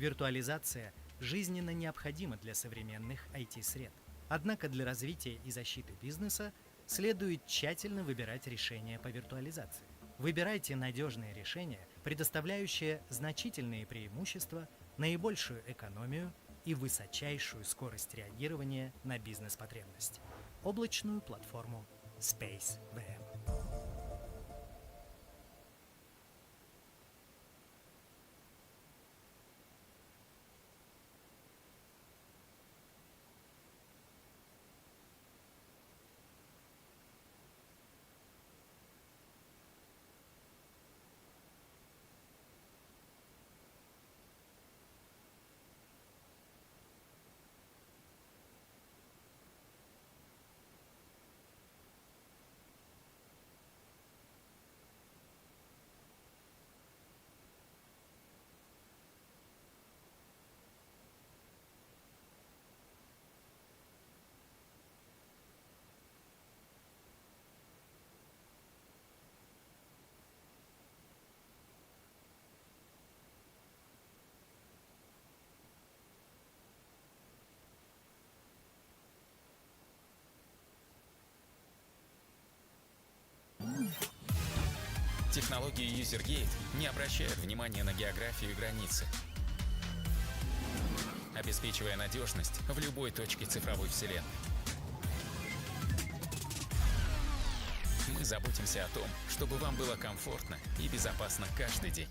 Виртуализация жизненно необходима для современных IT-сред. Однако для развития и защиты бизнеса следует тщательно выбирать решения по виртуализации. Выбирайте надежные решения, предоставляющие значительные преимущества, наибольшую экономию и высочайшую скорость реагирования на бизнес-потребность. Облачную платформу SpaceVM. Технологии UserGate не обращают внимания на географию и границы, обеспечивая надежность в любой точке цифровой вселенной. Мы заботимся о том, чтобы вам было комфортно и безопасно каждый день.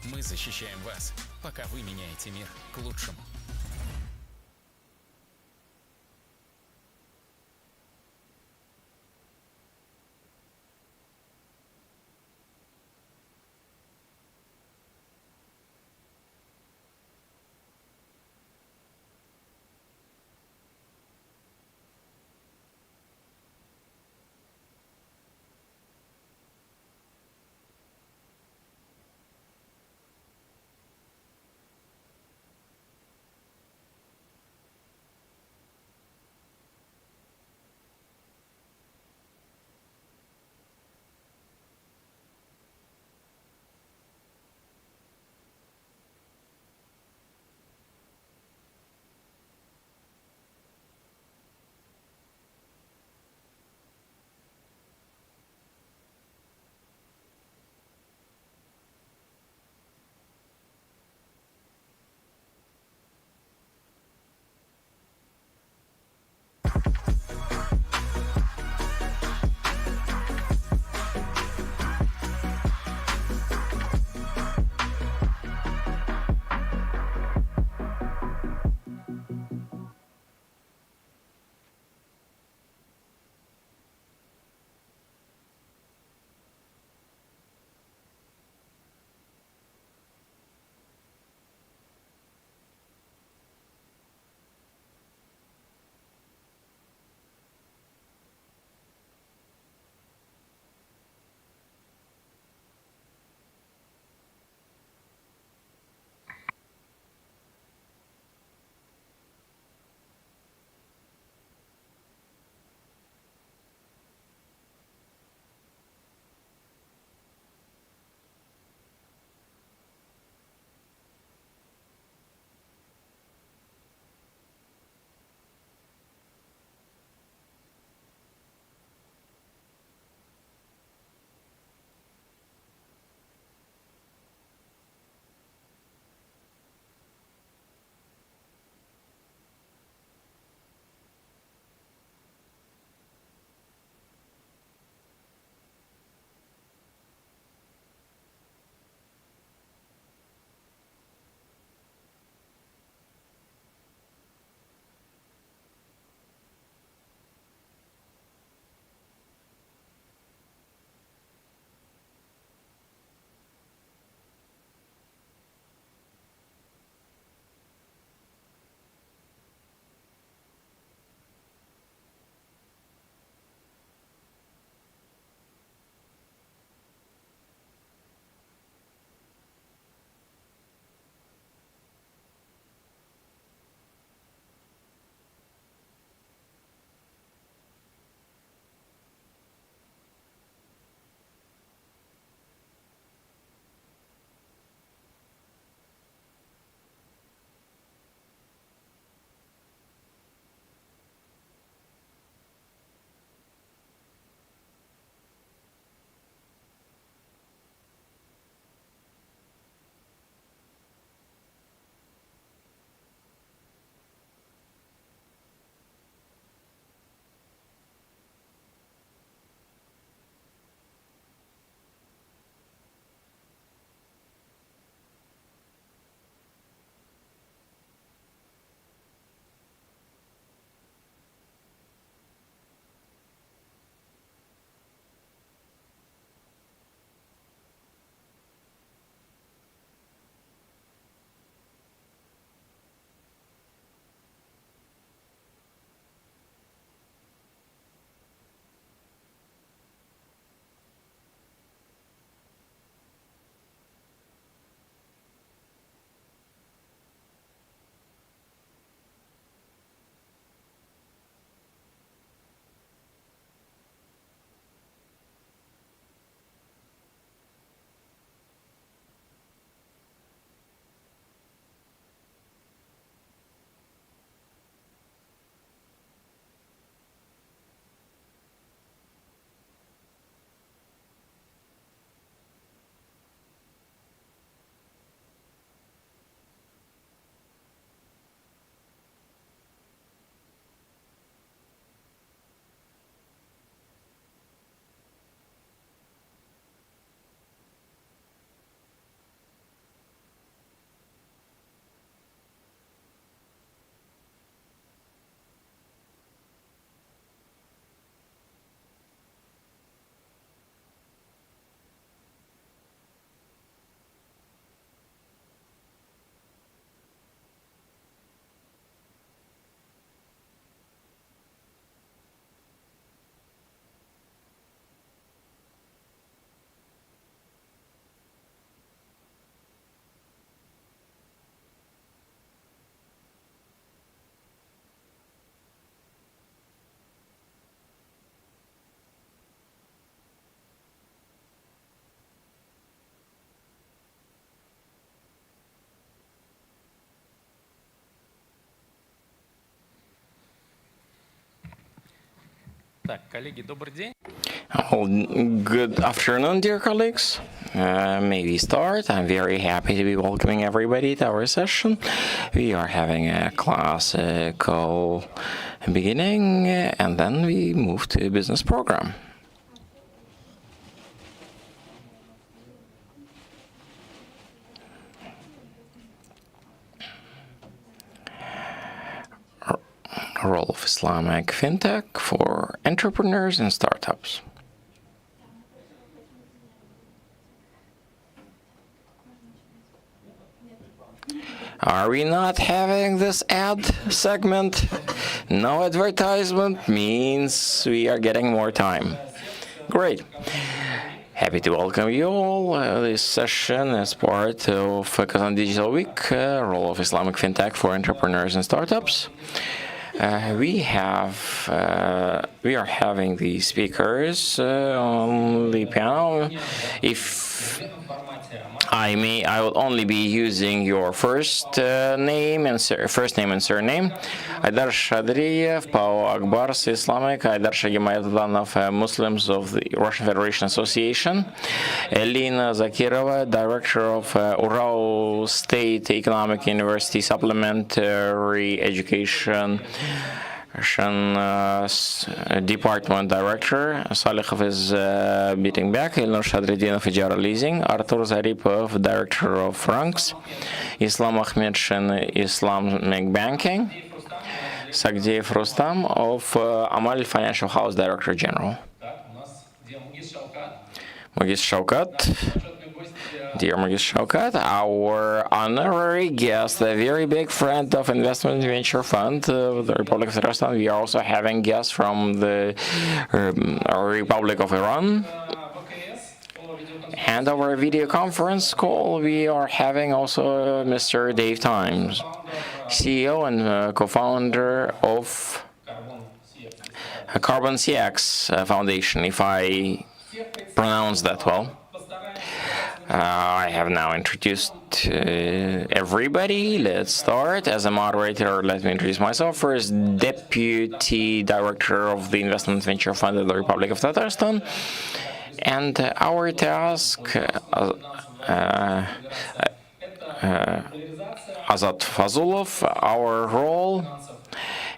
Мы защищаем вас, пока вы меняете мир к лучшему. Так, коллеги, добрый день. Well, good afternoon, dear colleagues. May we start? I'm very happy to be welcoming everybody to our session. We are having a classical beginning, and then we move to a business program. Role of Islamic fintech for entrepreneurs and startups. Are we not having this ad segment? No advertisement means we are getting more time. Great. Happy to welcome you all. This session is part of Kazan Digital Week, Role of Islamic fintech for entrepreneurs and startups. We are having the speakers on the panel. If I may, I will only be using your first name and surname. Aydar Shadriyev, Pao Akbars, Islamic, Aydar Shagimayatdanov, Muslims of the Russian Federation Association, Elina Zakirova, Director of Ural State Economic University Supplementary Education Department Director. Salihov is beating back. Ilnur Shadridinov, Ijara Leasing. Artur Zaripov, Director of Franks. Islam Ahmedshin, Islamic Banking. Sagdiyev Rustam of Amal Financial House, Director General. Mugis Shaukat. Dear Mugis Shaukat, our honorary guest, a very big friend of Investment Venture Fund of the Republic of Tatarstan. We are also having guests from the Republic of Iran. And our video conference call, we are having also Mr. Dave Times, CEO and co-founder of Carbon CX Foundation, if I pronounce that well. I have now introduced everybody. Let's start. As a moderator, let me introduce myself first. Deputy Director of the Investment Venture Fund of the Republic of Tatarstan. And our task, Azat Fazulov, our role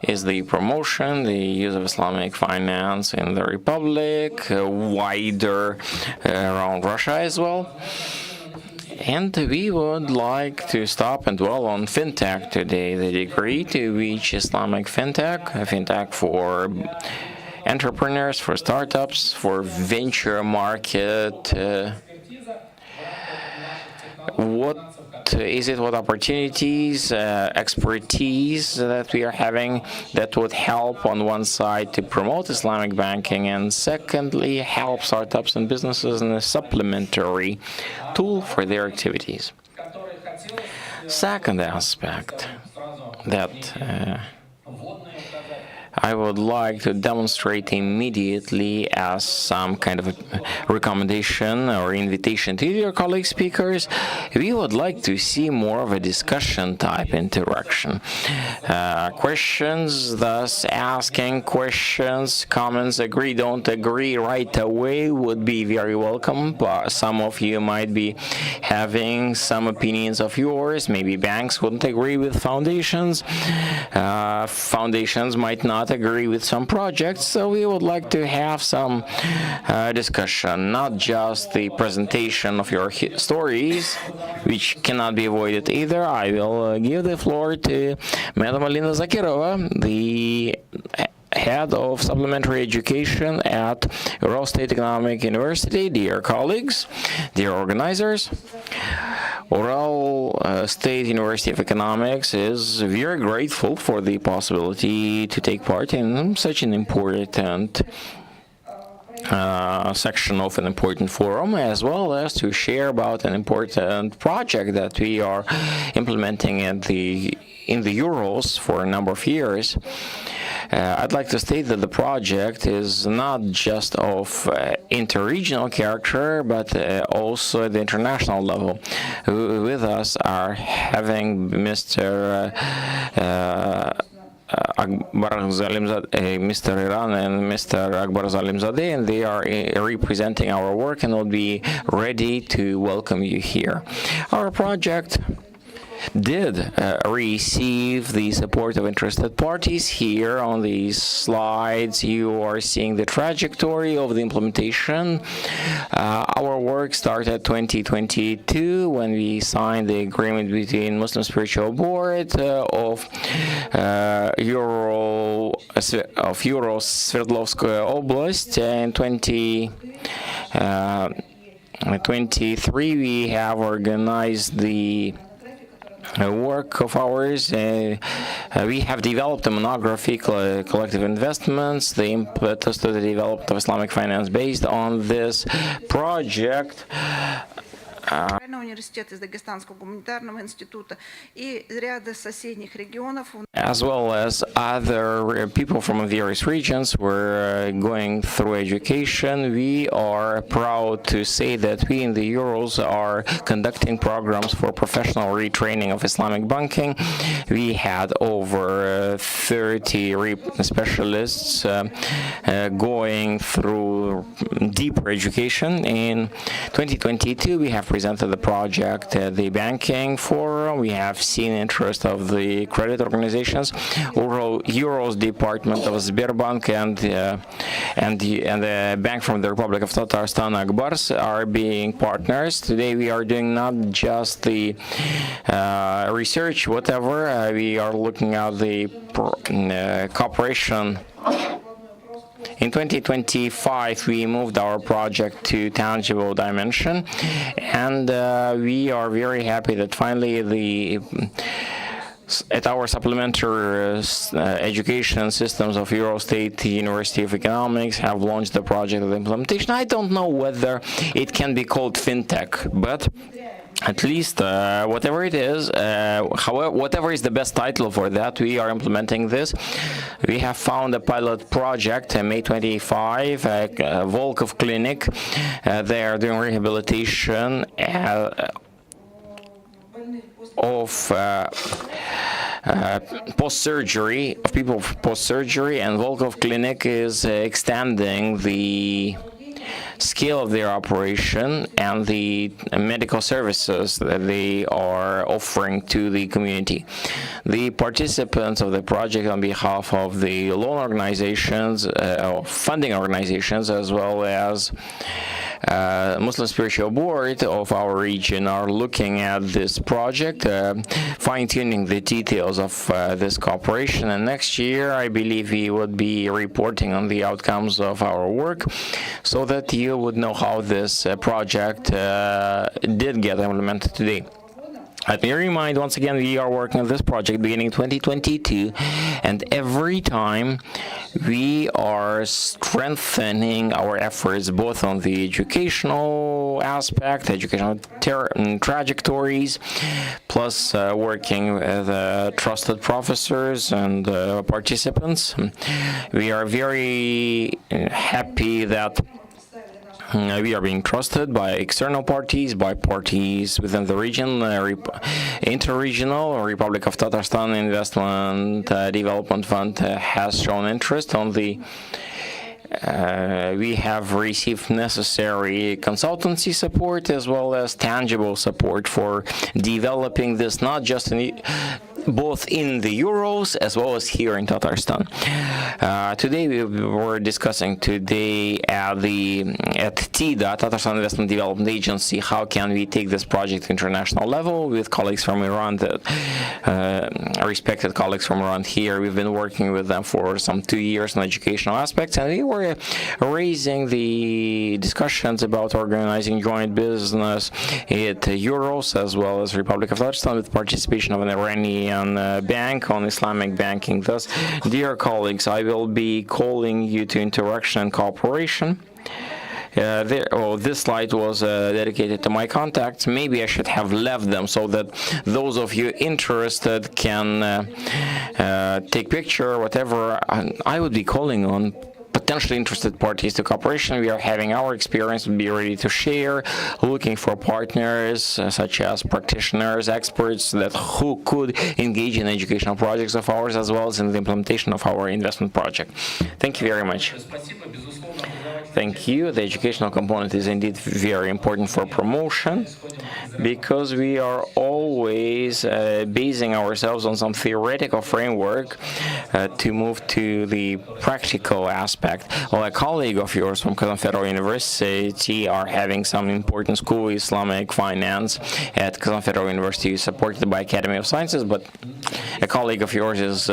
is the promotion, the use of Islamic finance in the Republic, wider around Russia as well. And we would like to stop and dwell on fintech today, the degree to which Islamic fintech for entrepreneurs, for startups, for venture market, what opportunities, expertise that we are having that would help on one side to promote Islamic banking, and secondly, help startups and businesses in a supplementary tool for their activities. Second aspect that I would like to demonstrate immediately as some kind of a recommendation or invitation to your colleague speakers. We would like to see more of a discussion type interaction. Questions, thus asking questions, comments, agree, don't agree right away would be very welcome. But some of you might be having some opinions of yours. Maybe banks wouldn't agree with foundations. Foundations might not agree with some projects, so we would like to have some discussion, not just the presentation of your stories, which cannot be avoided either. I will give the floor to Madam Alina Zakirova, the Head of Supplementary Education at Ural State Economic University. Dear colleagues, dear organizers, Ural State University of Economics is very grateful for the possibility to take part in such an important section of an important forum, as well as to share about an important project that we are implementing in the Urals for a number of years. I'd like to state that the project is not just of interregional character, but also at the international level. With us are having Mr. Mr. Iran and Mr. Akbar Zalimzadeh, and they are representing our work and will be ready to welcome you here. Our project did receive the support of interested parties. Here on these slides you are seeing the trajectory of the implementation. Our work started 2022 when we signed the agreement between Muslim Spiritual Board of Sverdlovskaya Oblast. In 2023 we have organized the work of ours. We have developed a monography, Collective Investments, the impetus to the development of Islamic finance based on this project. Университет из Дагестанского гуманитарного института и ряда соседних регионов. As well as other people from various regions were going through education. We are proud to say that we in the Urals are conducting programs for professional retraining of Islamic banking. We had over 30 specialists going through deeper education. In 2022, we have presented the project at the banking forum. We have seen interest of the credit organizations. Euros Department of Sberbank and the bank from the Republic of Tatarstan, Akbars, are being partners. Today we are doing not just the research, whatever. We are looking at the cooperation. In 2025, we moved our project to tangible dimension, and we are very happy that finally at our supplementary education systems of Euro State University of Economics have launched the project of implementation. I don't know whether it can be called fintech, but at least whatever it is, however, whatever is the best title for that, we are implementing this. We have found a pilot project, May 25, Volkov Clinic. They are doing rehabilitation of post-surgery, of people post-surgery, and Volkov Clinic is extending the scale of their operation and the medical services that they are offering to the community. The participants of the project on behalf of the loan organizations, funding organizations, as well as Muslim Spiritual Board of our region are looking at this project, fine-tuning the details of this cooperation, and next year I believe we would be reporting on the outcomes of our work so that you would know how this project did get implemented today. Let me remind once again, we are working on this project beginning 2022, and every time we are strengthening our efforts both on the educational aspect, educational trajectories, plus working with trusted professors and participants. We are very happy that we are being trusted by external parties, by parties within the region. Interregional Republic of Tatarstan Investment Development Fund has shown interest on the we have received necessary consultancy support as well as tangible support for developing this, not just both in the Urals as well as here in Tatarstan. Today we were discussing at TIDA, Tatarstan Investment Development Agency, how can we take this project to international level with colleagues from Iran, respected colleagues from Iran here. We've been working with them for some 2 years on educational aspects, and we were raising the discussions about organizing joint business at Urals as well as Republic of Tatarstan with participation of an Iranian bank on Islamic banking. Thus, dear colleagues, I will be calling you to interaction and cooperation. This slide was dedicated to my contacts. Maybe I should have left them so that those of you interested can take picture, whatever. I would be calling on potentially interested parties to cooperation. We are having our experience and be ready to share, looking for partners such as practitioners, experts who could engage in educational projects of ours as well as in the implementation of our investment project. Thank you very much. Thank you. The educational component is indeed very important for promotion because we are always basing ourselves on some theoretical framework to move to the practical aspect. Well, a colleague of yours from Kazan Federal University are having some important school, Islamic finance, at Kazan Federal University, supported by Academy of Sciences, but a colleague of yours is,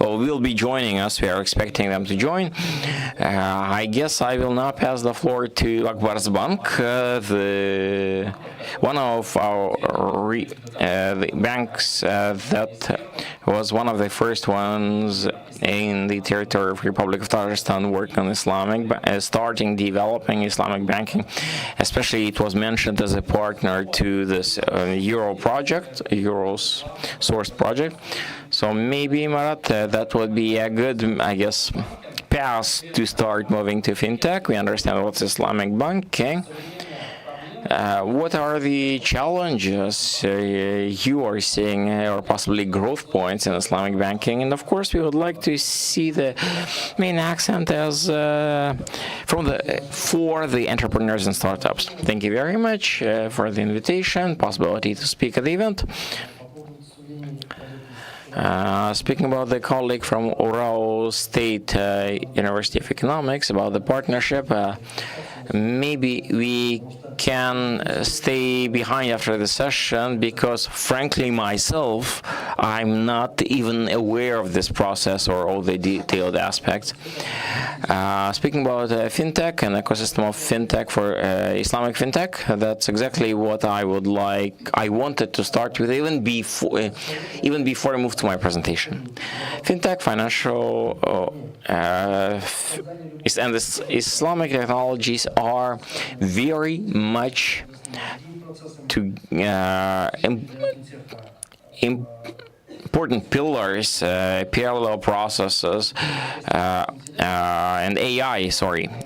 will be joining us. We are expecting them to join. I guess I will now pass the floor to Akbar's Bank, one of our the banks that was one of the first ones in the territory of Republic of Tajikistan working on starting developing Islamic banking. Especially, it was mentioned as a partner to this Euros sourced project. So maybe, Marat, that would be a good, I guess, path to start moving to fintech. We understand what's Islamic banking. What are the challenges you are seeing, or possibly growth points in Islamic banking? And of course, we would like to see the main accent as for the entrepreneurs and startups. Thank you very much for the invitation, possibility to speak at the event. Speaking about the colleague from Ural State University of Economics about the partnership, maybe we can stay behind after the session because, frankly, myself, I'm not even aware of this process or all the detailed aspects. Speaking about fintech and ecosystem of fintech for Islamic fintech, that's exactly what I would like. I wanted to start with even before I move to my presentation. Fintech, financial, and this Islamic technologies are very much important pillars, parallel processes, and AI,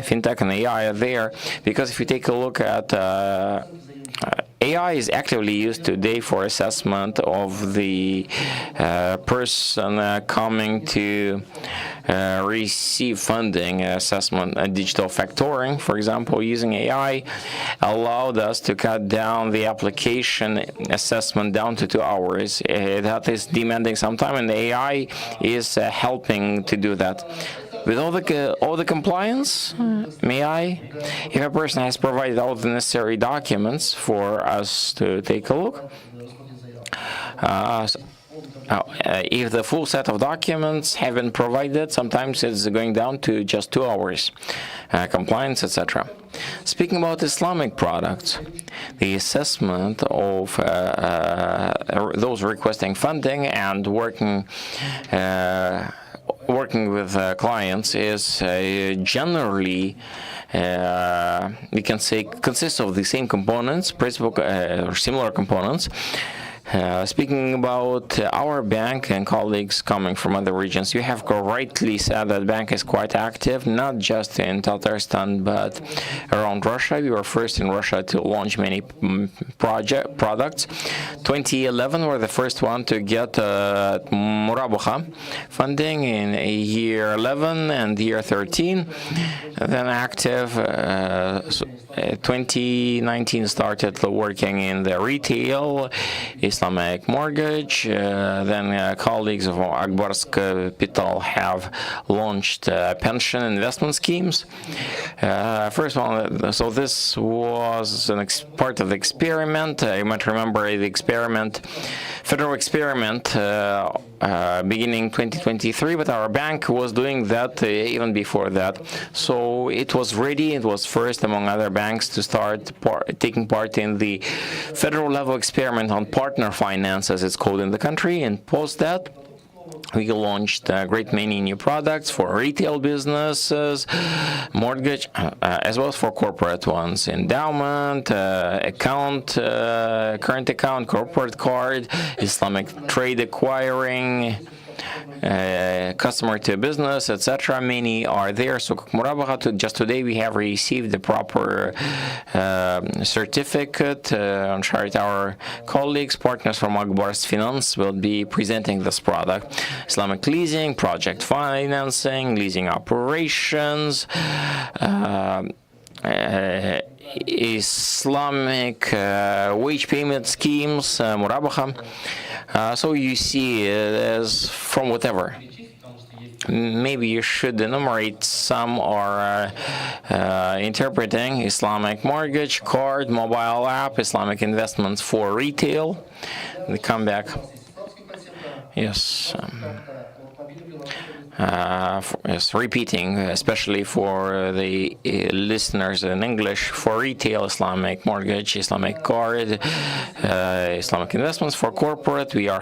fintech and AI are there, because if you take a look at AI is actively used today for assessment of the person coming to receive funding, assessment, digital factoring, for example. Using AI allowed us to cut down the application assessment down to 2 hours. That is demanding some time, and the AI is helping to do that. With all the compliance, if a person has provided all the necessary documents for us to take a look, if the full set of documents have been provided, sometimes it's going down to just 2 hours, compliance, etc. Speaking about Islamic products, the assessment of those requesting funding and working with clients is generally, we can say, consists of the same components, principal or similar components. Speaking about our bank and colleagues coming from other regions, you have rightly said that bank is quite active, not just in Tatarstan, but around Russia. We were first in Russia to launch many products. 2011 were the first one to get Murabuha funding in year 11 and year 13. Then active, 2019 started working in the retail, Islamic mortgage. Then colleagues of Akbar's Capital have launched pension investment schemes. First one, so this was part of the experiment. You might remember the experiment, federal experiment, beginning 2023, but our bank was doing that even before that. So it was ready. It was first among other banks to start taking part in the federal level experiment on partner finance, as it's called in the country. And post that, we launched a great many new products for retail businesses, mortgage, as well as for corporate ones. Endowment, account, current account, corporate card, Islamic trade acquiring, customer to business, etc. Many are there. Sukuk Murabaha, just today we have received the proper certificate. On Sharit, our colleagues, partners from Akbar's Finance will be presenting this product. Islamic leasing, project financing, leasing operations, Islamic wage payment schemes, Murabaha. So you see it as from whatever. Maybe you should enumerate some or interpreting Islamic mortgage, card, mobile app, Islamic investments for retail. We come back. Yes. Yes, repeating, especially for the listeners in English, for retail, Islamic mortgage, Islamic card, Islamic investments for corporate. We are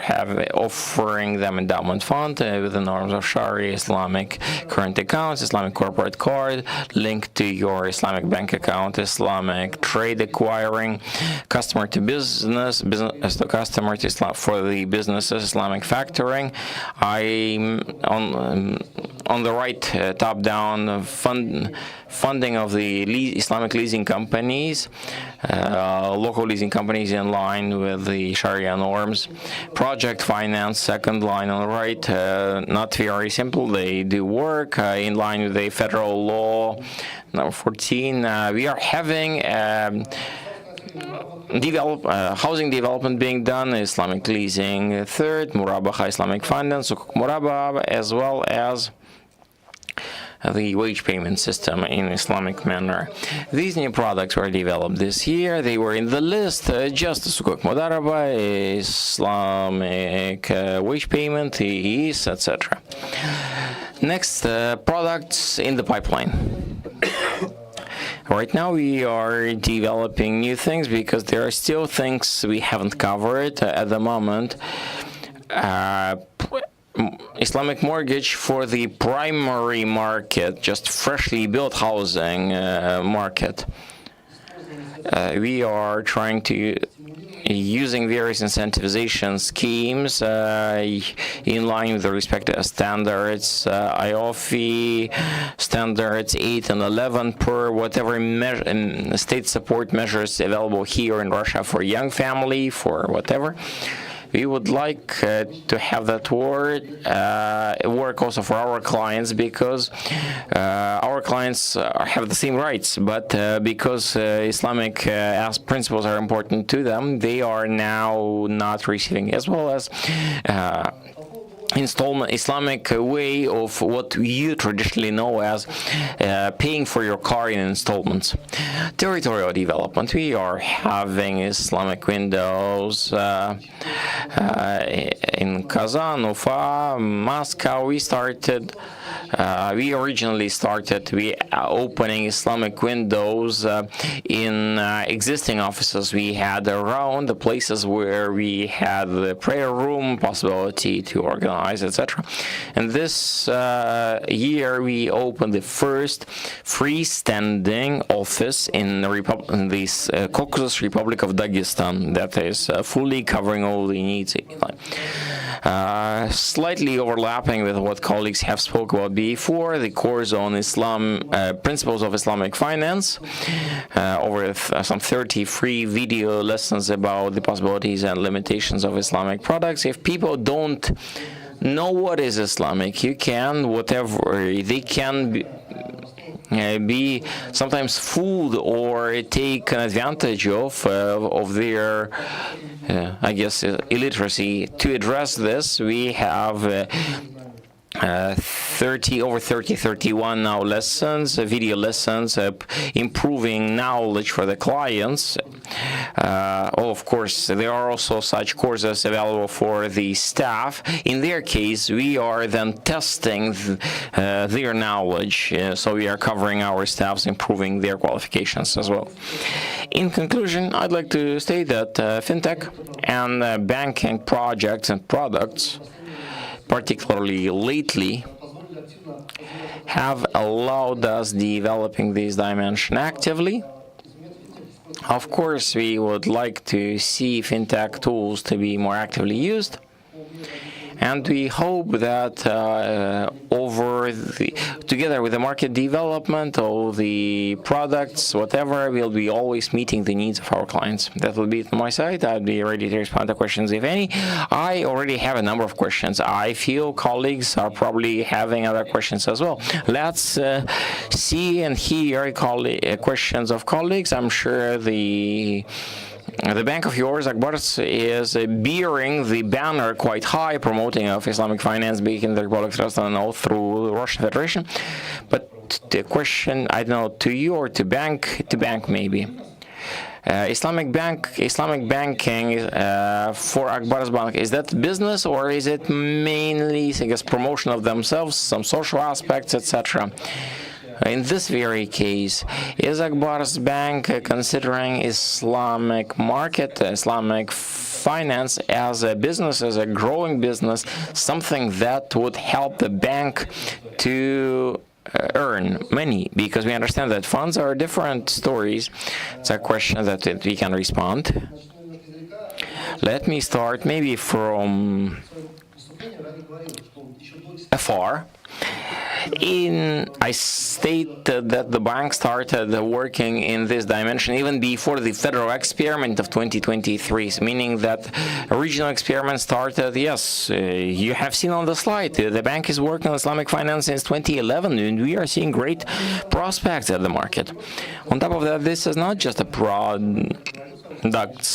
offering them endowment fund with the norms of Sharia, Islamic current accounts, Islamic corporate card linked to your Islamic bank account, Islamic trade acquiring, customer to business, business to customer to Islam for the businesses, Islamic factoring. On the right, top-down funding of the Islamic leasing companies, local leasing companies in line with the Sharia norms. Project finance, second line on the right, not very simple. They do work in line with the federal law. Number 14, we are having housing development being done, Islamic leasing third, Murabaha Islamic finance, Sukuk Murabaha, as well as the wage payment system in Islamic manner. These new products were developed this year. They were in the list, just Sukuk Mudaraba, Islamic wage payment, EEs, etc. Next, products in the pipeline. Right now we are developing new things because there are still things we haven't covered at the moment. Islamic mortgage for the primary market, just freshly built housing market. We are trying to using various incentivization schemes in line with the respective standards, IOFI standards 8 and 11 per whatever state support measures available here in Russia for young family, for whatever. We would like to have that work also for our clients, because our clients have the same rights, but because Islamic principles are important to them, they are now not receiving, as well as installment, Islamic way of what you traditionally know as paying for your car in installments. Territorial development. We are having Islamic windows in Kazan, Ufa, Moscow. We originally started opening Islamic windows in existing offices we had around the places where we had the prayer room possibility to organize, etc. And this year we opened the first freestanding office in the Caucasus Republic of Dagestan that is fully covering all the needs. Slightly overlapping with what colleagues have spoken about before, the course on Islam, principles of Islamic finance, over some 30 free video lessons about the possibilities and limitations of Islamic products. If people don't know what is Islamic, they can be sometimes fooled or taken advantage of their illiteracy. To address this, we have 31 now lessons, video lessons, improving knowledge for the clients. Of course, there are also such courses available for the staff. In their case, we are then testing their knowledge, so we are covering our staffs, improving their qualifications as well. In conclusion, I'd like to state that fintech and banking projects and products, particularly lately, have allowed us developing this dimension actively. Of course, we would like to see fintech tools to be more actively used, And we hope that together with the market development, all the products, whatever, we'll be always meeting the needs of our clients. That will be it on my side. I'll be ready to respond to questions if any. I already have a number of questions. I feel colleagues are probably having other questions as well. Let's see and hear questions of colleagues. I'm sure the bank of yours, Akbars, is bearing the banner quite high, promoting of Islamic finance, being in the Republic of Kazakhstan and all through the Russian Federation. But the question, I don't know, to you or to bank maybe. Islamic banking for Akbars Bank, is that business or is it mainly, I guess, promotion of themselves, some social aspects, etc.? In this very case, is Akbars Bank considering Islamic market, Islamic finance as a business, as a growing business, something that would help the bank to earn money? Because we understand that funds are different stories. It's a question that we can respond. Let me start maybe from afar. I stated that the bank started working in this dimension even before the federal experiment of 2023, meaning that a regional experiment started, yes, you have seen on the slide, the bank is working on Islamic finance since 2011, and we are seeing great prospects at the market. On top of that, this is not just a products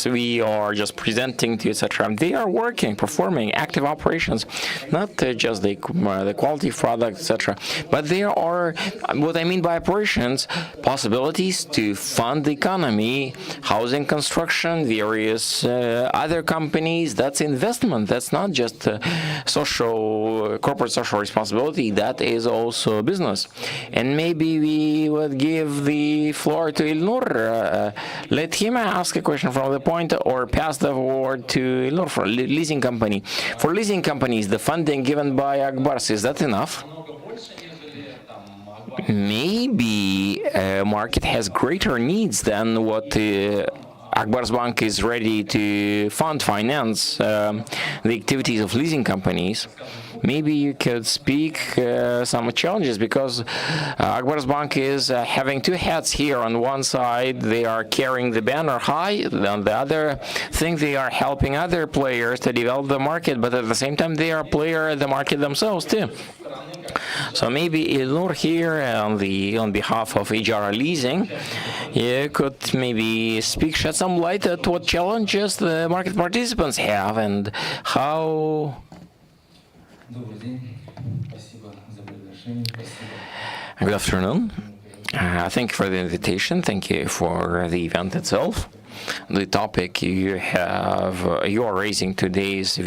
we are just presenting to you, etc. They are working, performing active operations, not just the quality of product, etc. But there are, what I mean by operations, possibilities to fund the economy, housing construction, various other companies. That's investment. That's not just corporate social responsibility. That is also business. And maybe we would give the floor to Ilnur. Let him ask a question from the point, or pass the word to Ilnur for leasing company. For leasing companies, the funding given by Akbars, is that enough? Maybe market has greater needs than what Akbars Bank is ready to finance the activities of leasing companies. Maybe you could speak some challenges, because Akbars Bank is having two hats here. On one side, they are carrying the banner high. On the other thing, they are helping other players to develop the market, but at the same time, they are a player at the market themselves too. So maybe Ilnur here, on behalf of Ijara Leasing, you could maybe shed some light at what challenges the market participants have and how. Good afternoon. Thank you for the invitation. Thank you for the event itself. The topic you are raising today is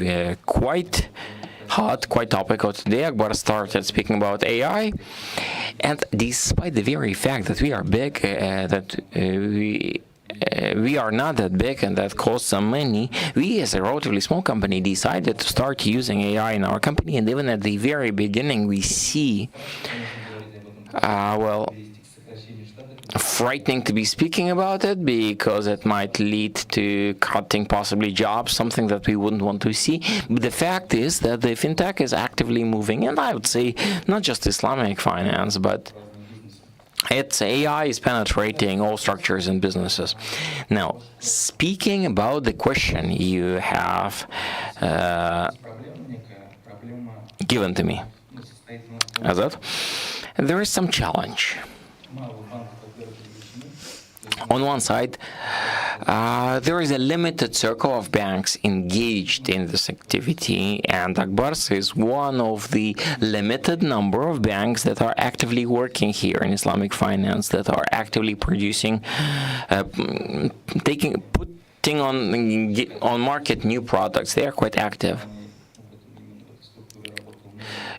quite hot, quite topical today. Akbar started speaking about AI, and despite the very fact that we are big, we are not that big and that costs some money, we as a relatively small company decided to start using AI in our company, and even at the very beginning we see, frightening to be speaking about it, because it might lead to cutting possibly jobs, something that we wouldn't want to see. But the fact is that the fintech is actively moving, and I would say not just Islamic finance, but AI is penetrating all structures and businesses. Now, speaking about the question you have given to me, there is some challenge. On one side, there is a limited circle of banks engaged in this activity, and Akbars is one of the limited number of banks that are actively working here in Islamic finance, that are actively producing, putting on market new products. They are quite active.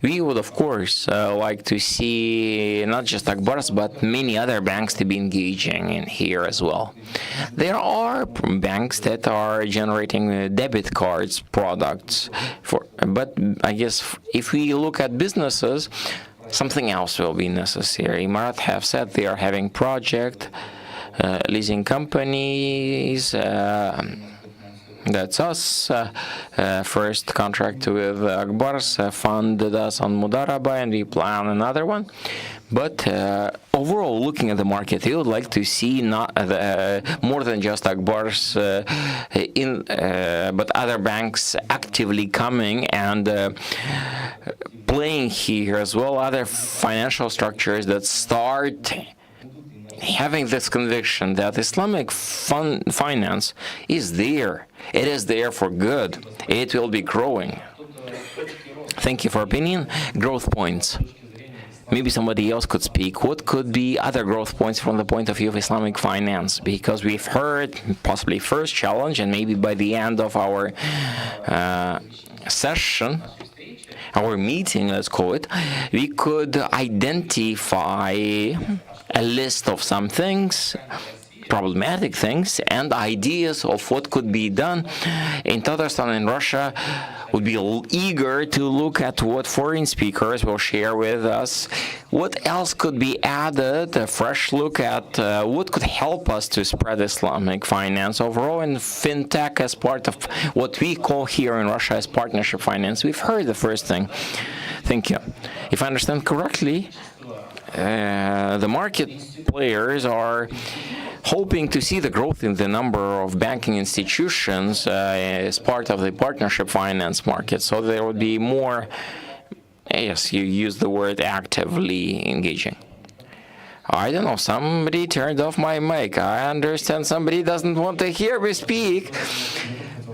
We would, of course, like to see not just Akbars, but many other banks to be engaging in here as well. There are banks that are generating debit cards products, but I guess if we look at businesses, something else will be necessary. Marat have said they are having project, leasing companies, That's us. First contract with Akbars funded us on Mudaraba, and we plan another one. But overall, looking at the market, we would like to see not more than just Akbars, but other banks actively coming and playing here as well. Other financial structures that start having this conviction that Islamic finance is there. It is there for good. It will be growing. Thank you for opinion. Growth points. Maybe somebody else could speak. What could be other growth points from the point of view of Islamic finance? Because we've heard possibly first challenge, and maybe by the end of our session, our meeting, let's call it, we could identify a list of some things, problematic things, and ideas of what could be done. In Tatarstan and Russia, would be eager to look at what foreign speakers will share with us. What else could be added, a fresh look at what could help us to spread Islamic finance overall, and fintech as part of what we call here in Russia as partnership finance. We've heard the first thing. Thank you. If I understand correctly, the market players are hoping to see the growth in the number of banking institutions as part of the partnership finance market. So there would be more, yes, you use the word actively engaging. I don't know, somebody turned off my mic. I understand somebody doesn't want to hear me speak.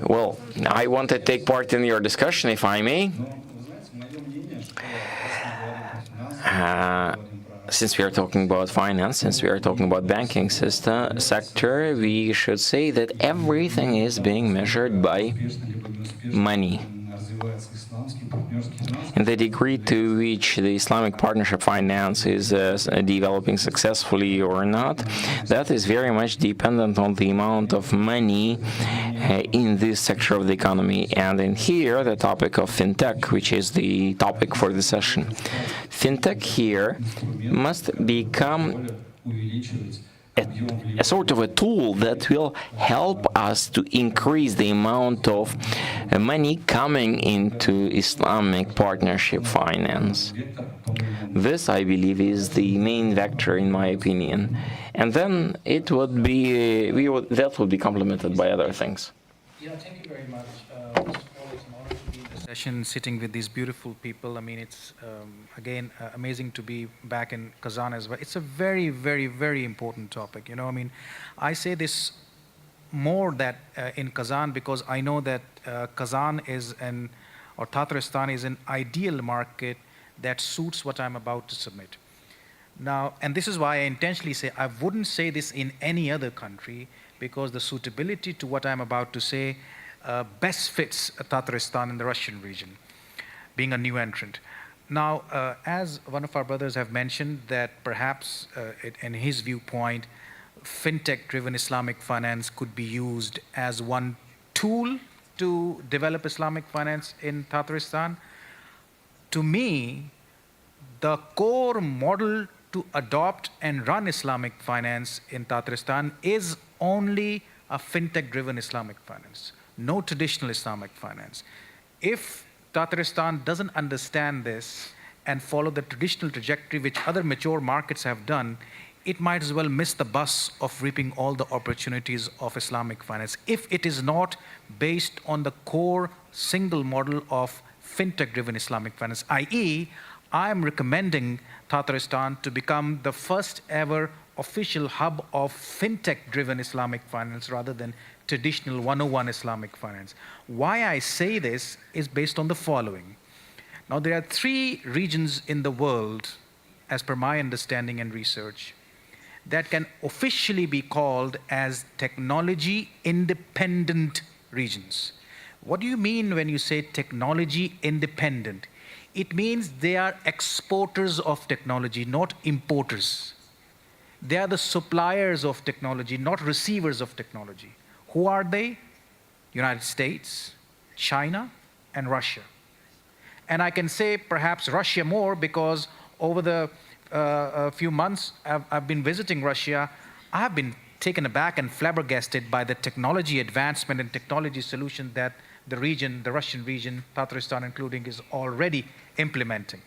Well, I want to take part in your discussion, if I may. Since we are talking about finance, since we are talking about banking sector, we should say that everything is being measured by money. And the degree to which the Islamic partnership finance is developing successfully or not, that is very much dependent on the amount of money in this sector of the economy. And in here, the topic of fintech, which is the topic for the session. Fintech here must become a sort of a tool that will help us to increase the amount of money coming into Islamic partnership finance. This, I believe, is the main vector, in my opinion. And then it would be, that would be complemented by other things. Yeah, thank you very much. First of all, it's an honor to be in the session, sitting with these beautiful people. I mean, it's, again, amazing to be back in Kazan as well. It's a very, very, very important topic. You know, I mean, I say this more that in Kazan because I know that Kazan is or Tatarstan is an ideal market that suits what I'm about to submit. Now, and this is why I intentionally say I wouldn't say this in any other country, because the suitability to what I'm about to say best fits Tatarstan in the Russian region, being a new entrant. Now, as one of our brothers have mentioned, that perhaps, in his viewpoint, fintech-driven Islamic finance could be used as one tool to develop Islamic finance in Tatarstan. To me, the core model to adopt and run Islamic finance in Tatarstan is only a fintech-driven Islamic finance, no traditional Islamic finance. If Tatarstan doesn't understand this and follow the traditional trajectory which other mature markets have done, it might as well miss the bus of reaping all the opportunities of Islamic finance if it is not based on the core single model of fintech-driven Islamic finance, i.e., I am recommending Tatarstan to become the first ever official hub of fintech-driven Islamic finance rather than traditional 101 Islamic finance. Why I say this is based on the following. Now, there are 3 regions in the world, as per my understanding and research, that can officially be called as technology-independent regions. What do you mean when you say technology-independent? It means they are exporters of technology, not importers. They are the suppliers of technology, not receivers of technology. Who are they? United States, China, and Russia. And I can say perhaps Russia more because over the few months I've been visiting Russia, I have been taken aback and flabbergasted by the technology advancement and technology solution that the region, the Russian region, Tatarstan including, is already implementing.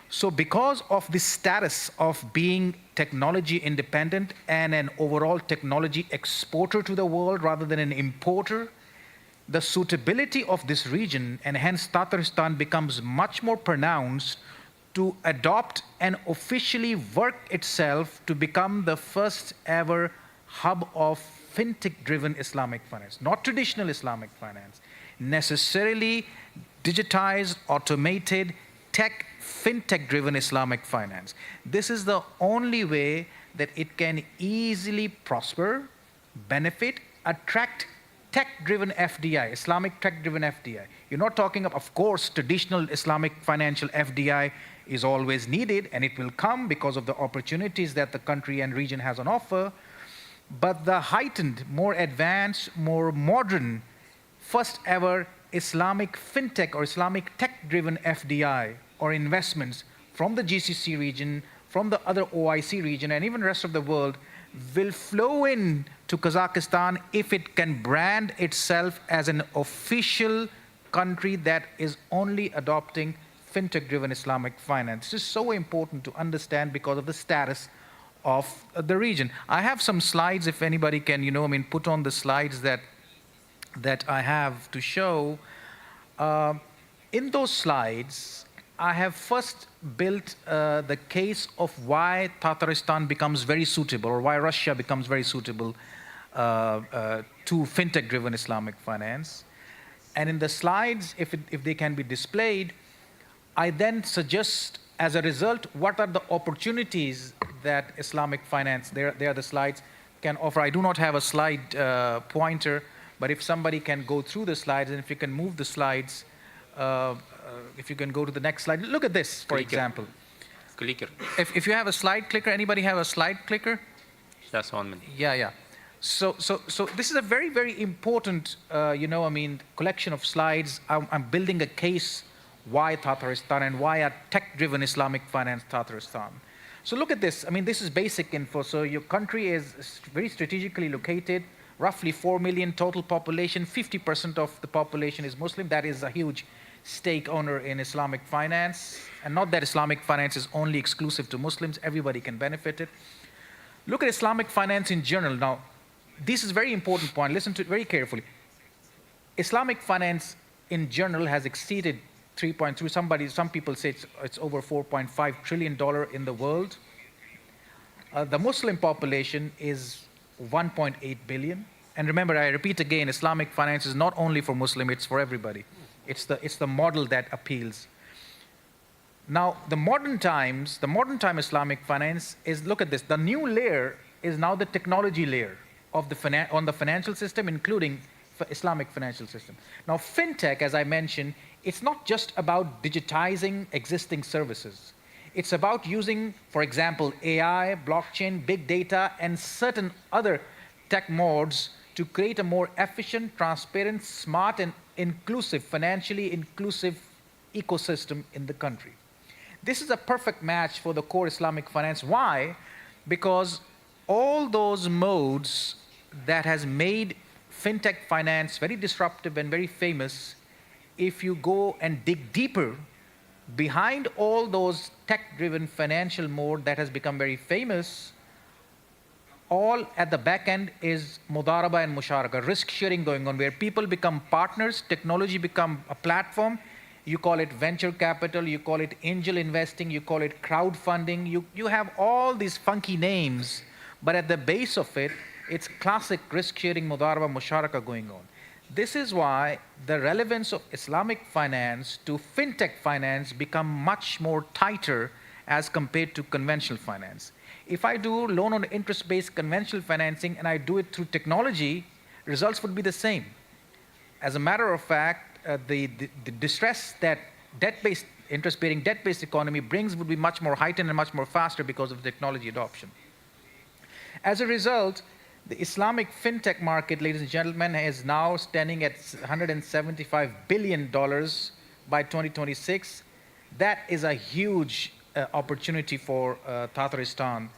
So because of the status of being technology independent and an overall technology exporter to the world rather than an importer, the suitability of this region, and hence Tatarstan, becomes much more pronounced to adopt and officially work itself to become the first ever hub of fintech-driven Islamic finance, not traditional Islamic finance, necessarily digitized, automated, tech, fintech-driven Islamic finance. This is the only way that it can easily prosper, benefit, attract tech-driven FDI, Islamic tech-driven FDI. You're not talking of course, traditional Islamic financial FDI is always needed, and it will come because of the opportunities that the country and region has on offer. But the heightened, more advanced, more modern, first ever Islamic fintech or Islamic tech-driven FDI or investments from the GCC region, from the other OIC region, and even the rest of the world will flow in to Kazakhstan if it can brand itself as an official country that is only adopting fintech-driven Islamic finance. This is so important to understand because of the status of the region. I have some slides, if anybody can, put on the slides that I have to show. In those slides, I have first built the case of why Tatarstan becomes very suitable, or why Russia becomes very suitable to fintech-driven Islamic finance. And in the slides, if they can be displayed, I then suggest, as a result, what are the opportunities that Islamic finance, there are the slides, can offer. I do not have a slide pointer, but if somebody can go through the slides, and if you can move the slides, if you can go to the next slide. Look at this, for example. Clicker. If you have a slide clicker, anybody have a slide clicker? Just 1 minute. Yeah. So this is a very, very important, collection of slides. I'm building a case why Tatarstan and why a tech-driven Islamic finance Tatarstan. So look at this. This is basic info. So your country is very strategically located, roughly 4 million total population, 50% of the population is Muslim. That is a huge stake owner in Islamic finance. And not that Islamic finance is only exclusive to Muslims, everybody can benefit it. Look at Islamic finance in general. Now, this is a very important point. Listen to it very carefully. Islamic finance in general has exceeded 3.3. Some people say it's over $4.5 trillion in the world. The Muslim population is 1.8 billion. And remember, I repeat again, Islamic finance is not only for Muslim, it's for everybody. It's the model that appeals. Now, the modern time Islamic finance is, look at this, the new layer is now the technology layer of on the financial system, including Islamic financial system. Now, fintech, as I mentioned, it's not just about digitizing existing services. It's about using, for example, AI, blockchain, big data, and certain other tech modes to create a more efficient, transparent, smart, and inclusive, financially inclusive ecosystem in the country. This is a perfect match for the core Islamic finance. Why? Because all those modes that has made fintech finance very disruptive and very famous, if you go and dig deeper, behind all those tech-driven financial mode that has become very famous, all at the back end is mudaraba and musharaka, risk sharing going on, where people become partners, technology become a platform. You call it venture capital, you call it angel investing, you call it crowdfunding. You have all these funky names, but at the base of it, it's classic risk sharing, mudaraba, musharaka going on. This is why the relevance of Islamic finance to fintech finance become much more tighter as compared to conventional finance. If I do loan on interest-based conventional financing and I do it through technology, results would be the same. As a matter of fact, the distress that debt-based, interest-bearing debt-based economy brings would be much more heightened and much more faster because of technology adoption. As a result, the Islamic fintech market, ladies and gentlemen, is now standing at $175 billion by 2026. That is a huge opportunity for Tatarstan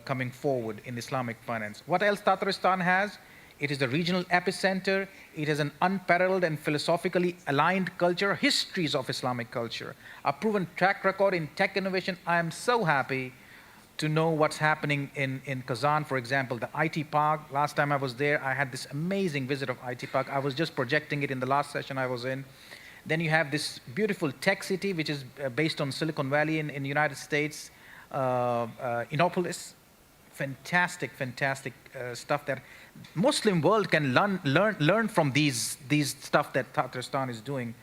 coming forward in Islamic finance. What else Tatarstan has? It is a regional epicenter. It has an unparalleled and philosophically aligned culture, histories of Islamic culture, a proven track record in tech innovation. I am so happy to know what's happening in Kazan, for example, the IT park. Last time I was there, I had this amazing visit of IT park. I was just projecting it in the last session I was in. Then you have this beautiful tech city, which is based on Silicon Valley in the United States, Innopolis. Fantastic stuff that Muslim world can learn from these stuff that Tatarstan is doing.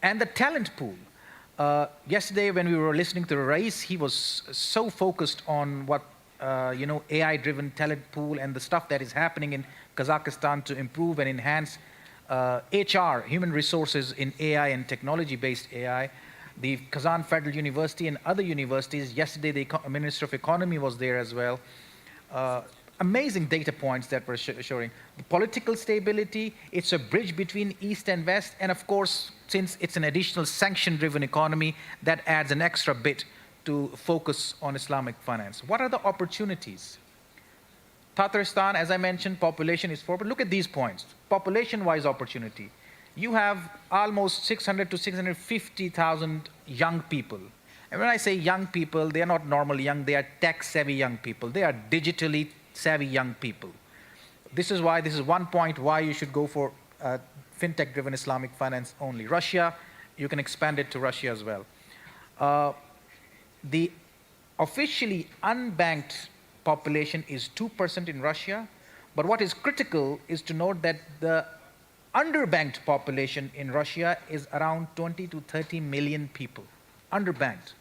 And the talent pool. Yesterday, when we were listening to Rais, he was so focused on what AI-driven talent pool and the stuff that is happening in Kazakhstan to improve and enhance HR, human resources in AI and technology-based AI. The Kazan Federal University and other universities. Yesterday, the Minister of Economy was there as well. Amazing data points that were showing. The political stability, it's a bridge between East and West, and of course, since it's an additional sanction-driven economy, that adds an extra bit to focus on Islamic finance. What are the opportunities? Tatarstan, as I mentioned, population is 4, but look at these points. Population-wise opportunity. You have almost 600 to 650,000 young people. And when I say young people, they are not normally young, they are tech-savvy young people. They are digitally savvy young people. This is one point why you should go for fintech-driven Islamic finance only. Russia, you can expand it to Russia as well. The officially unbanked population is 2% in Russia, but what is critical is to note that the underbanked population in Russia is around 20 to 30 million people. Underbanked.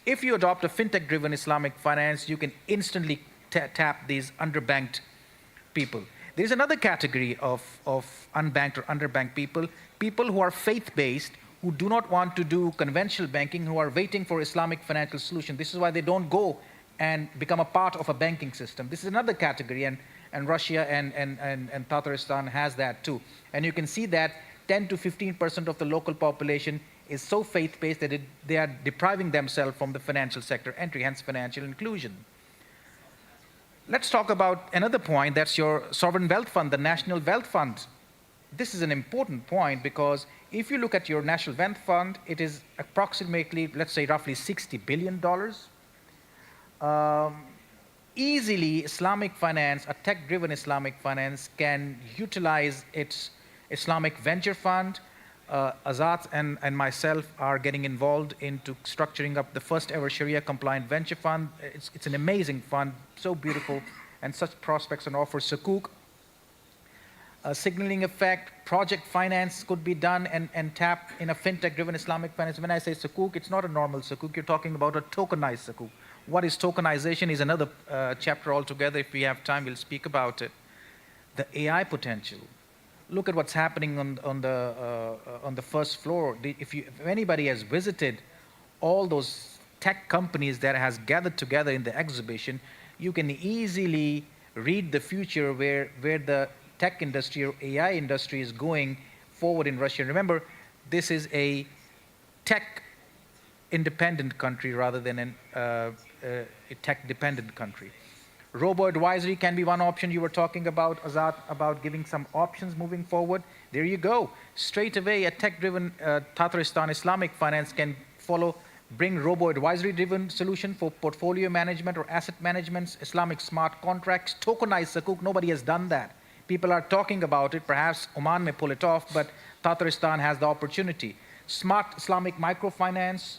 If you adopt a fintech-driven Islamic finance, you can instantly tap these underbanked people. There is another category of unbanked or underbanked people, people who are faith-based, who do not want to do conventional banking, who are waiting for Islamic financial solution. This is why they don't go and become a part of a banking system. This is another category, and Russia and Tatarstan has that too. And you can see that 10 to 15% of the local population is so faith-based that they are depriving themselves from the financial sector entry, hence financial inclusion. Let's talk about another point, that's your sovereign wealth fund, the national wealth fund. This is an important point because if you look at your national wealth fund, it is approximately, let's say, roughly $60 billion. Easily, Islamic finance, a tech-driven Islamic finance, can utilize its Islamic venture fund. Azad and myself are getting involved into structuring up the first ever Sharia-compliant venture fund. It's an amazing fund, so beautiful, and such prospects on offer. Sukuk, signaling effect, project finance could be done and tapped in a fintech-driven Islamic finance. When I say Sukuk, it's not a normal Sukuk. You're talking about a tokenized Sukuk. What is tokenization is another chapter altogether. If we have time, we'll speak about it. The AI potential. Look at what's happening on the first floor. If anybody has visited all those tech companies that has gathered together in the exhibition, you can easily read the future where the tech industry or AI industry is going forward in Russia. Remember, this is a tech independent country rather than a tech-dependent country. Robo-advisory can be one option. You were talking about, Azad, about giving some options moving forward. There you go. Straight away, a tech-driven Tatarstan Islamic finance can bring robo-advisory-driven solution for portfolio management or asset management, Islamic smart contracts, tokenized Sukuk. Nobody has done that. People are talking about it. Perhaps Oman may pull it off, but Tatarstan has the opportunity. Smart Islamic microfinance,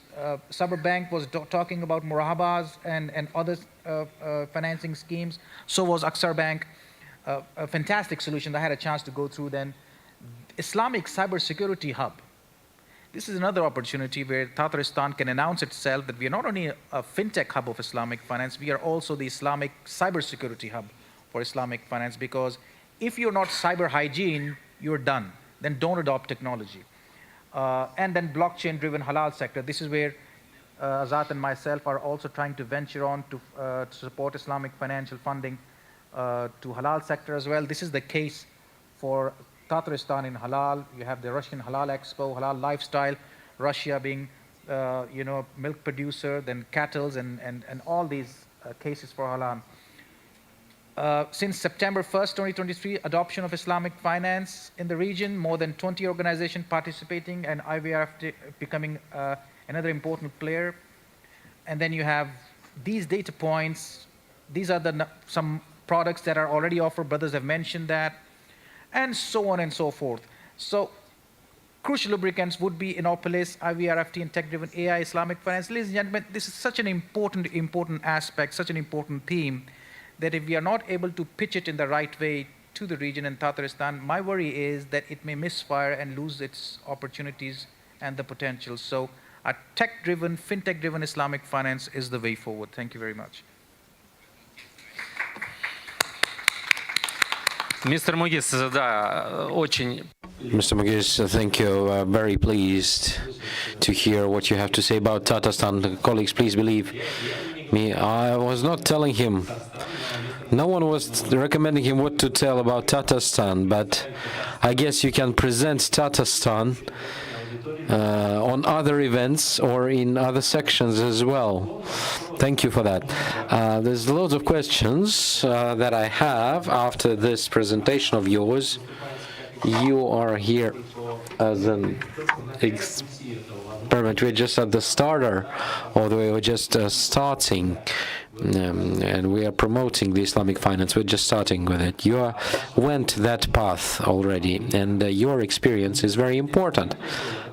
Sabr Bank was talking about murahabas and other financing schemes. So was Aksar Bank. A fantastic solution. I had a chance to go through then. Islamic cybersecurity hub. This is another opportunity where Tatarstan can announce itself that we are not only a fintech hub of Islamic finance, we are also the Islamic cybersecurity hub for Islamic finance, because if you're not cyber hygiene, you're done. Then don't adopt technology. And then blockchain-driven halal sector. This is where Azad and myself are also trying to venture on to support Islamic financial funding to halal sector as well. This is the case for Tatarstan in halal. You have the Russian Halal Expo, halal lifestyle, Russia being milk producer, then cattle and all these cases for halal. Since September 1st, 2023, adoption of Islamic finance in the region, more than 20 organizations participating, and IVRF becoming another important player. And then you have these data points. These are some products that are already offered. Brothers have mentioned that, and so on and so forth. So crucial lubricants would be Innopolis, IVRFT, and tech-driven AI, Islamic finance. Ladies and gentlemen, this is such an important aspect, such an important theme, that if we are not able to pitch it in the right way to the region and Tatarstan, my worry is that it may misfire and lose its opportunities and the potential. So a tech-driven, fintech-driven Islamic finance is the way forward. Thank you very much. Мистер Мугис, да, очень... Mr. Mugis, thank you. Very pleased to hear what you have to say about Tatarstan. Colleagues, please believe me, I was not telling him. No one was recommending him what to tell about Tatarstan, but I guess you can present Tatarstan on other events or in other sections as well. Thank you for that. There's loads of questions that I have after this presentation of yours. You are here as an experiment. We're just at the starter, although we're just starting. And we are promoting the Islamic finance. We're just starting with it. You went that path already, and your experience is very important.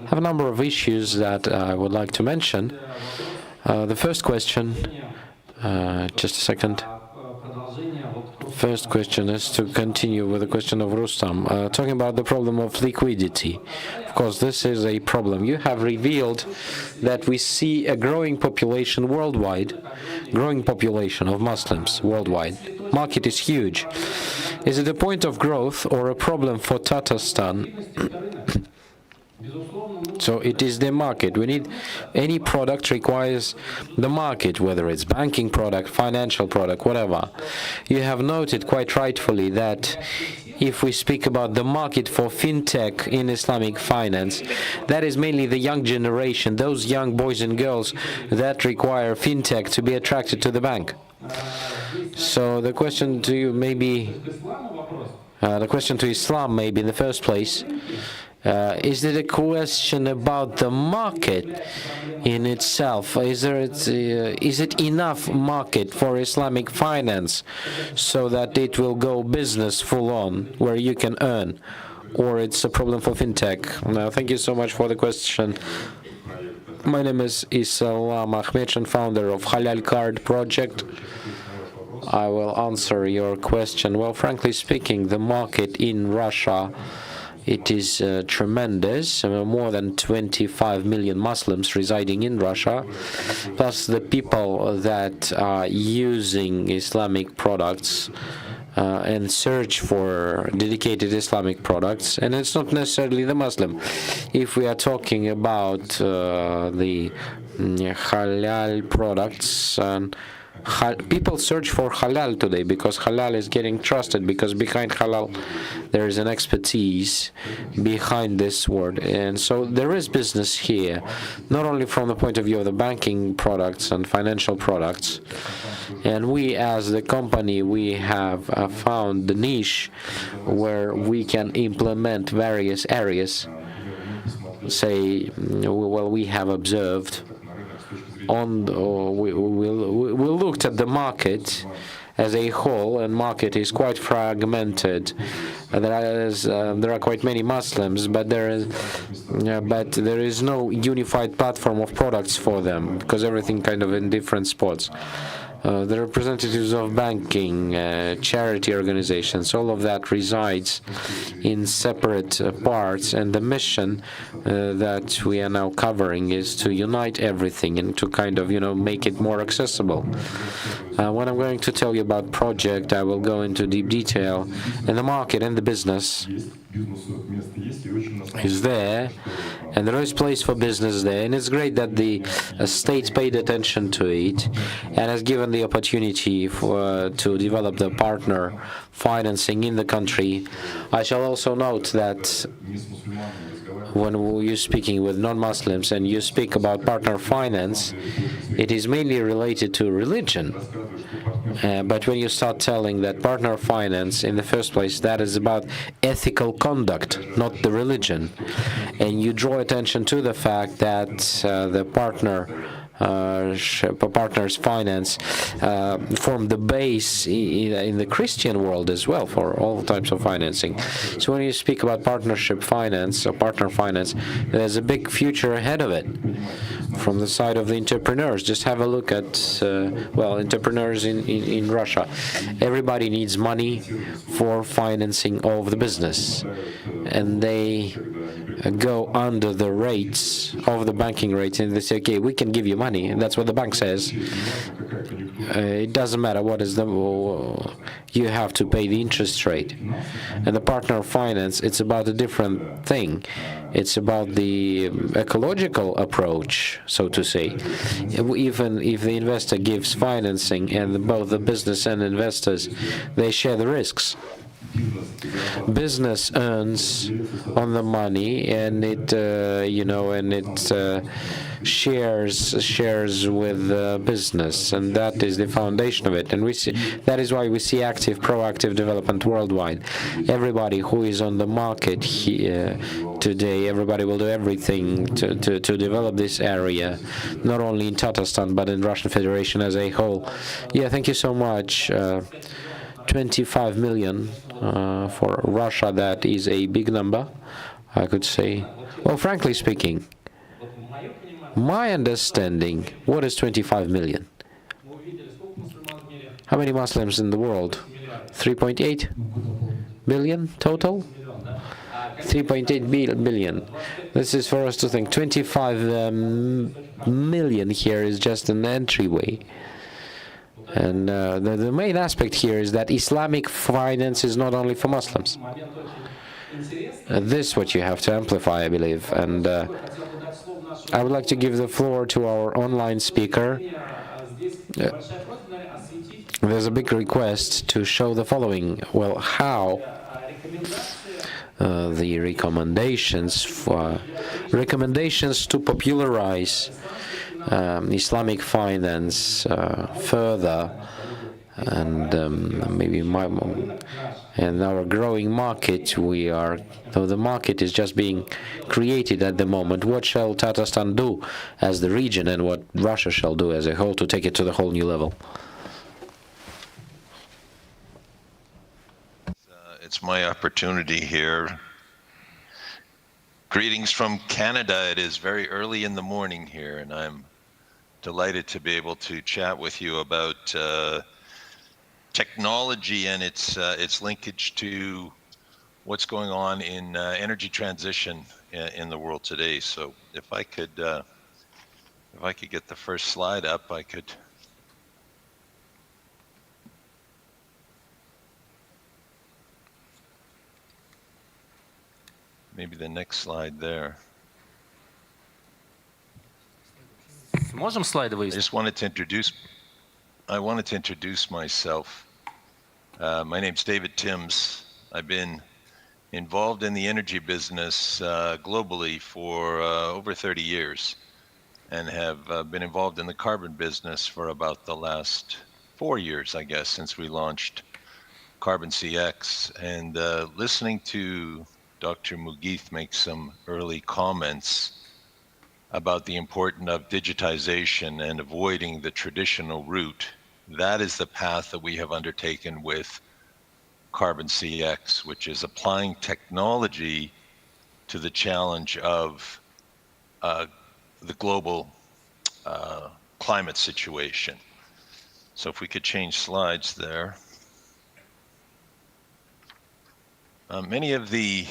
I have a number of issues that I would like to mention. The first question, just a second. First question is to continue with the question of Rustam, talking about the problem of liquidity. Of course, this is a problem. You have revealed that we see a growing population worldwide, growing population of Muslims worldwide. Market is huge. Is it a point of growth or a problem for Tatarstan? So it is the market. We need, any product requires the market, whether it's banking product, financial product, whatever. You have noted quite rightfully that if we speak about the market for fintech in Islamic finance, that is mainly the young generation, those young boys and girls that require fintech to be attracted to the bank. So the question to you maybe, the question to Islam maybe in the first place, is it a question about the market in itself? Is it enough market for Islamic finance so that it will go business full on, where you can earn? Or it's a problem for fintech? Now, thank you so much for the question. My name is Islam Ahmedjan, founder of Halal Card project. I will answer your question. Well, frankly speaking, the market in Russia, it is tremendous. More than 25 million Muslims residing in Russia, plus the people that are using Islamic products and search for dedicated Islamic products. And it's not necessarily the Muslim. If we are talking about the halal products, and people search for halal today because halal is getting trusted, because behind halal there is an expertise behind this word. And so there is business here, not only from the point of view of the banking products and financial products. And we as the company, we have found the niche where we can implement various areas. Say, well, we have observed we looked at the market as a whole, and market is quite fragmented. There are quite many Muslims, but there is no unified platform of products for them, because everything kind of in different spots. The representatives of banking, charity organizations, all of that resides in separate parts, and the mission that we are now covering is to unite everything and to kind of, make it more accessible. When I'm going to tell you about project, I will go into deep detail, and the market and the business is there, and there is place for business there, and it's great that the state paid attention to it and has given the opportunity to develop the partner financing in the country. I shall also note that when you're speaking with non-Muslims and you speak about partner finance, it is mainly related to religion. But when you start telling that partner finance, in the first place, that is about ethical conduct, not the religion, and you draw attention to the fact that the partners finance form the base in the Christian world as well for all types of financing. So when you speak about partnership finance or partner finance, there's a big future ahead of it. From the side of the entrepreneurs, just have a look at, entrepreneurs in Russia. Everybody needs money for financing of the business, and they go under the rates of the banking rates, and they say, okay, we can give you money, and that's what the bank says. It doesn't matter what is you have to pay the interest rate. And the partner finance, it's about a different thing. It's about the ecological approach, so to say. Even if the investor gives financing and both the business and investors, they share the risks. Business earns on the money, and it shares with business, and that is the foundation of it. And that is why we see active, proactive development worldwide. Everybody who is on the market here today, everybody will do everything to develop this area, not only in Tatarstan but in Russian Federation as a whole. Yeah, thank you so much. 25 million for Russia, that is a big number, I could say. Well, frankly speaking, my understanding, what is 25 million? How many Muslims in the world? 3.8 billion total? 3.8 billion. This is for us to think. 25 million here is just an entryway. And the main aspect here is that Islamic finance is not only for Muslims. This is what you have to amplify, I believe. And I would like to give the floor to our online speaker. There's a big request to show the following. Well, how the recommendations to popularize Islamic finance further, and maybe in our growing market, though the market is just being created at the moment, what shall Tatarstan do as the region, and what Russia shall do as a whole to take it to the whole new level? It's my opportunity here. Greetings from Canada. It is very early in the morning here, and I'm delighted to be able to chat with you about technology and its linkage to what's going on in energy transition in the world today. So if I could get the first slide up, I could. Maybe the next slide there. Можем слайды вывести? I wanted to introduce myself. My name's David Timms. I've been involved in the energy business globally for over 30 years, and have been involved in the carbon business for about the last 4 years, I guess, since we launched Carbon CX. And listening to Dr. Mugeeth make some early comments about the importance of digitization and avoiding the traditional route. That is the path that we have undertaken with Carbon CX, which is applying technology to the challenge of the global climate situation. So if we could change slides there. Many of the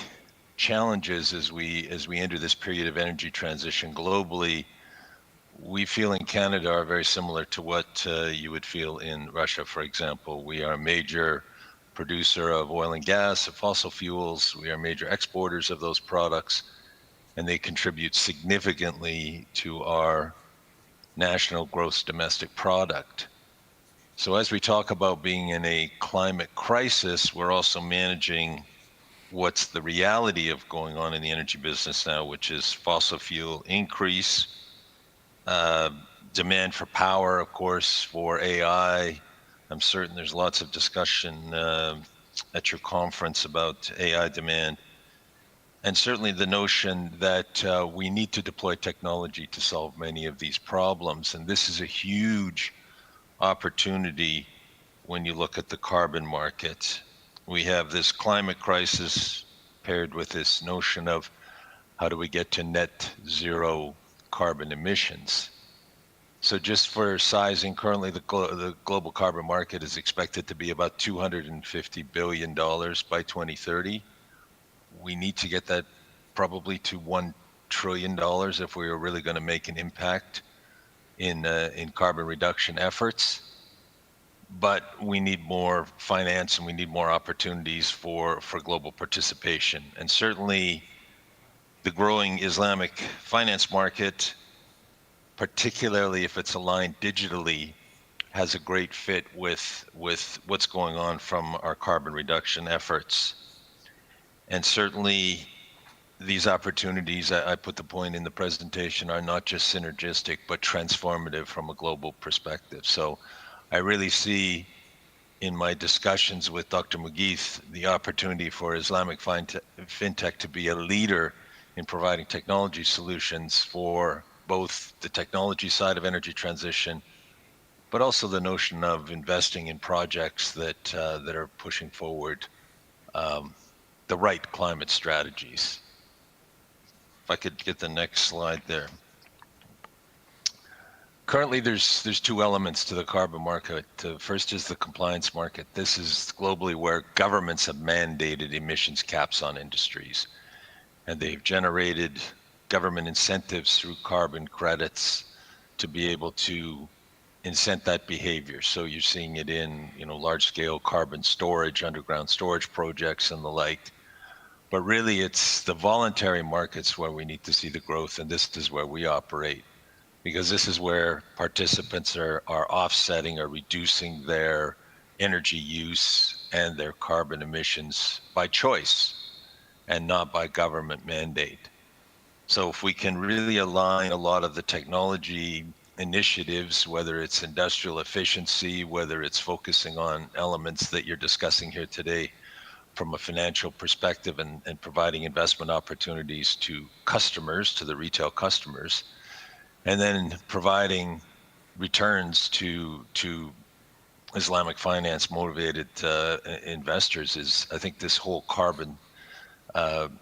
challenges as we enter this period of energy transition globally, we feel in Canada are very similar to what you would feel in Russia, for example. We are a major producer of oil and gas, of fossil fuels. We are major exporters of those products, and they contribute significantly to our national gross domestic product. So as we talk about being in a climate crisis, we're also managing what's the reality of going on in the energy business now, which is fossil fuel increase, demand for power, of course, for AI. I'm certain there's lots of discussion at your conference about AI demand. And certainly the notion that we need to deploy technology to solve many of these problems. And this is a huge opportunity when you look at the carbon market. We have this climate crisis paired with this notion of how do we get to net zero carbon emissions. So just for sizing, currently the global carbon market is expected to be about $250 billion by 2030. We need to get that probably to $1 trillion if we are really going to make an impact in carbon reduction efforts. But we need more finance and we need more opportunities for global participation. And certainly the growing Islamic finance market, particularly if it's aligned digitally, has a great fit with what's going on from our carbon reduction efforts. And certainly these opportunities, I put the point in the presentation, are not just synergistic, but transformative from a global perspective. So I really see in my discussions with Dr. Mughith the opportunity for Islamic fintech to be a leader in providing technology solutions for both the technology side of energy transition, but also the notion of investing in projects that are pushing forward the right climate strategies. If I could get the next slide there. Currently, there's two elements to the carbon market. First is the compliance market. This is globally where governments have mandated emissions caps on industries, and they've generated government incentives through carbon credits to be able to incent that behavior. So you're seeing it in large-scale carbon storage, underground storage projects, and the like. But really, it's the voluntary markets where we need to see the growth, and this is where we operate, because this is where participants are offsetting or reducing their energy use and their carbon emissions by choice and not by government mandate. So if we can really align a lot of the technology initiatives, whether it's industrial efficiency, whether it's focusing on elements that you're discussing here today from a financial perspective and providing investment opportunities to customers, to the retail customers, and then providing returns to Islamic finance motivated investors, is I think this whole carbon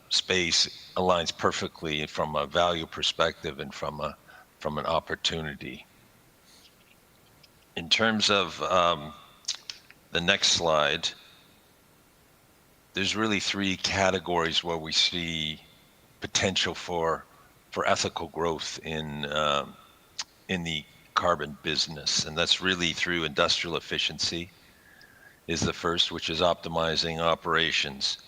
space aligns perfectly from a value perspective and from an opportunity. In terms of the next slide, there's really three categories where we see potential for ethical growth in the carbon business, and that's really through industrial efficiency is the first, which is optimizing operations.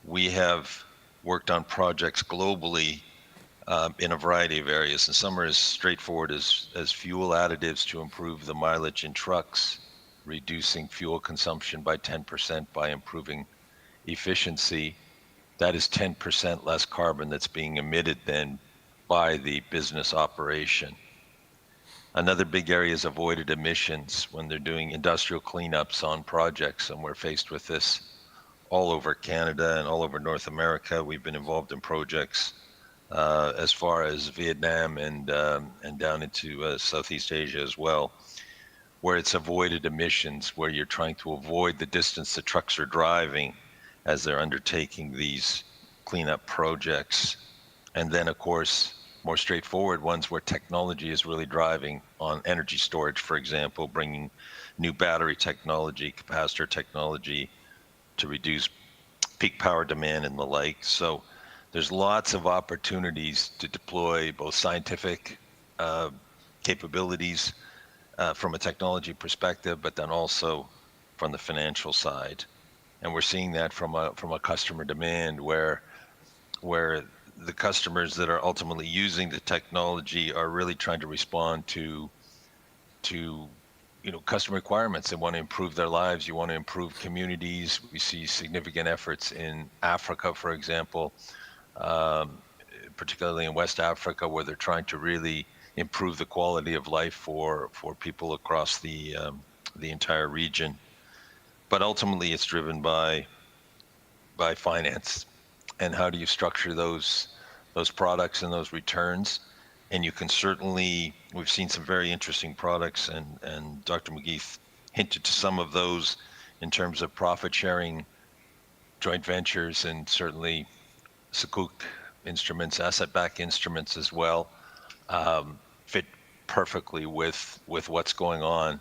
We have worked on projects globally in a variety of areas, and some are as straightforward as fuel additives to improve the mileage in trucks, reducing fuel consumption by 10% by improving efficiency. That is 10% less carbon that's being emitted then by the business operation. Another big area is avoided emissions when they're doing industrial cleanups on projects, and we're faced with this all over Canada and all over North America. We've been involved in projects as far as Vietnam and down into Southeast Asia as well, where it's avoided emissions, where you're trying to avoid the distance the trucks are driving as they're undertaking these cleanup projects. And then, of course, more straightforward ones where technology is really driving on energy storage, for example, bringing new battery technology, capacitor technology to reduce peak power demand and the like. So there's lots of opportunities to deploy both scientific capabilities from a technology perspective, but then also from the financial side. And we're seeing that from a customer demand where the customers that are ultimately using the technology are really trying to respond to customer requirements. They want to improve their lives. You want to improve communities. We see significant efforts in Africa, for example, particularly in West Africa, where they're trying to really improve the quality of life for people across the entire region. But ultimately, it's driven by finance, and how do you structure those products and those returns. And you can certainly, we've seen some very interesting products, and Dr. McGee hinted to some of those in terms of profit sharing, joint ventures, and certainly Sukuk instruments, asset-backed instruments as well, fit perfectly with what's going on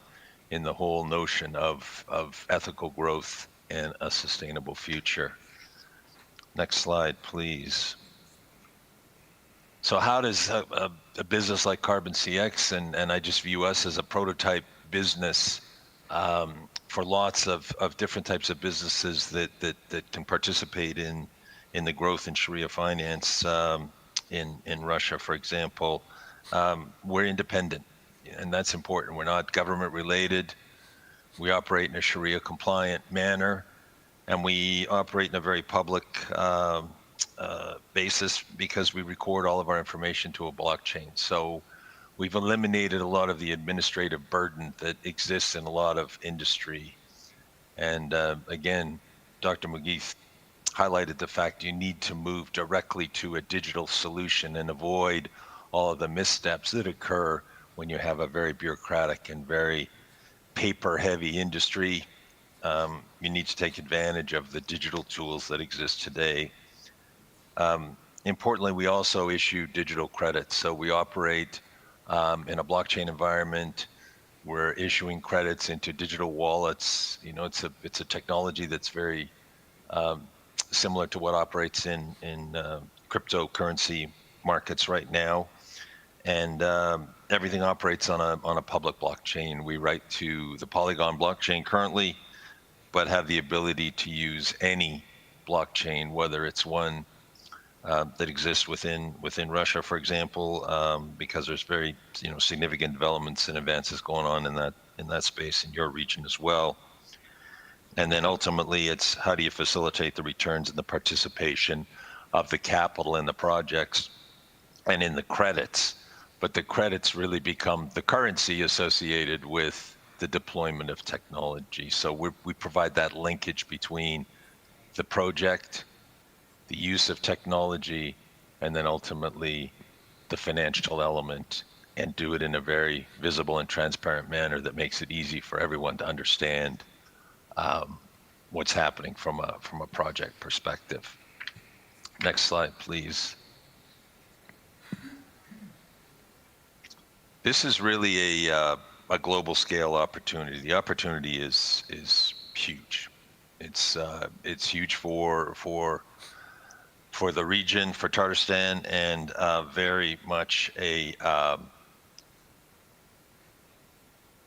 in the whole notion of ethical growth and a sustainable future. Next slide, please. So how does a business like Carbon CX, and I just view us as a prototype business for lots of different types of businesses that can participate in the growth in Sharia finance in Russia, for example. We're independent, and that's important. We're not government related. We operate in a Sharia compliant manner, and we operate in a very public basis because we record all of our information to a blockchain. So we've eliminated a lot of the administrative burden that exists in a lot of industry. And again, Dr. McGee highlighted the fact you need to move directly to a digital solution and avoid all of the missteps that occur when you have a very bureaucratic and very paper-heavy industry. You need to take advantage of the digital tools that exist today. Importantly, we also issue digital credits. So we operate in a blockchain environment. We're issuing credits into digital wallets. It's a technology that's very similar to what operates in cryptocurrency markets right now. And everything operates on a public blockchain. We write to the Polygon blockchain currently, but have the ability to use any blockchain, whether it's one that exists within Russia, for example, because there's very significant developments and advances going on in that space in your region as well. And then ultimately, it's how do you facilitate the returns and the participation of the capital in the projects and in the credits. But the credits really become the currency associated with the deployment of technology. So we provide that linkage between the project, the use of technology, and then ultimately the financial element, and do it in a very visible and transparent manner that makes it easy for everyone to understand what's happening from a project perspective. Next slide, please. This is really a global scale opportunity. The opportunity is huge. It's huge for the region, for Tatarstan, and very much an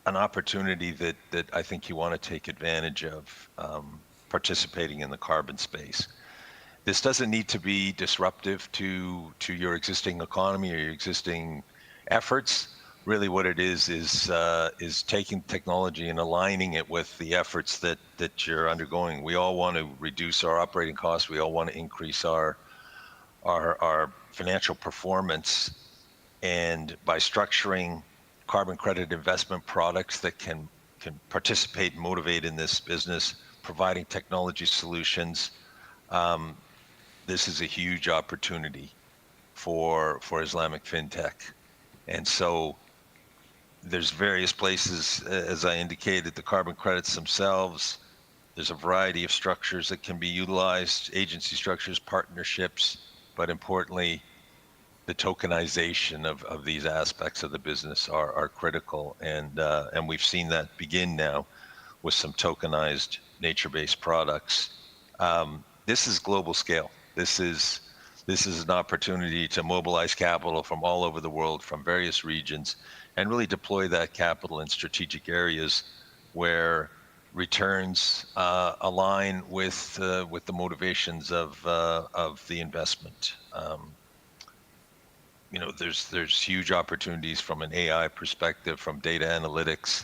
opportunity that I think you want to take advantage of, participating in the carbon space. This doesn't need to be disruptive to your existing economy or your existing efforts. Really what it is taking technology and aligning it with the efforts that you're undergoing. We all want to reduce our operating costs. We all want to increase our financial performance. And by structuring carbon credit investment products that can participate and motivate in this business, providing technology solutions, this is a huge opportunity for Islamic fintech. And so there's various places, as I indicated, the carbon credits themselves. There's a variety of structures that can be utilized, agency structures, partnerships, but importantly, the tokenization of these aspects of the business are critical. And we've seen that begin now with some tokenized nature-based products. This is global scale. This is an opportunity to mobilize capital from all over the world, from various regions, and really deploy that capital in strategic areas where returns align with the motivations of the investment. There's huge opportunities from an AI perspective, from data analytics,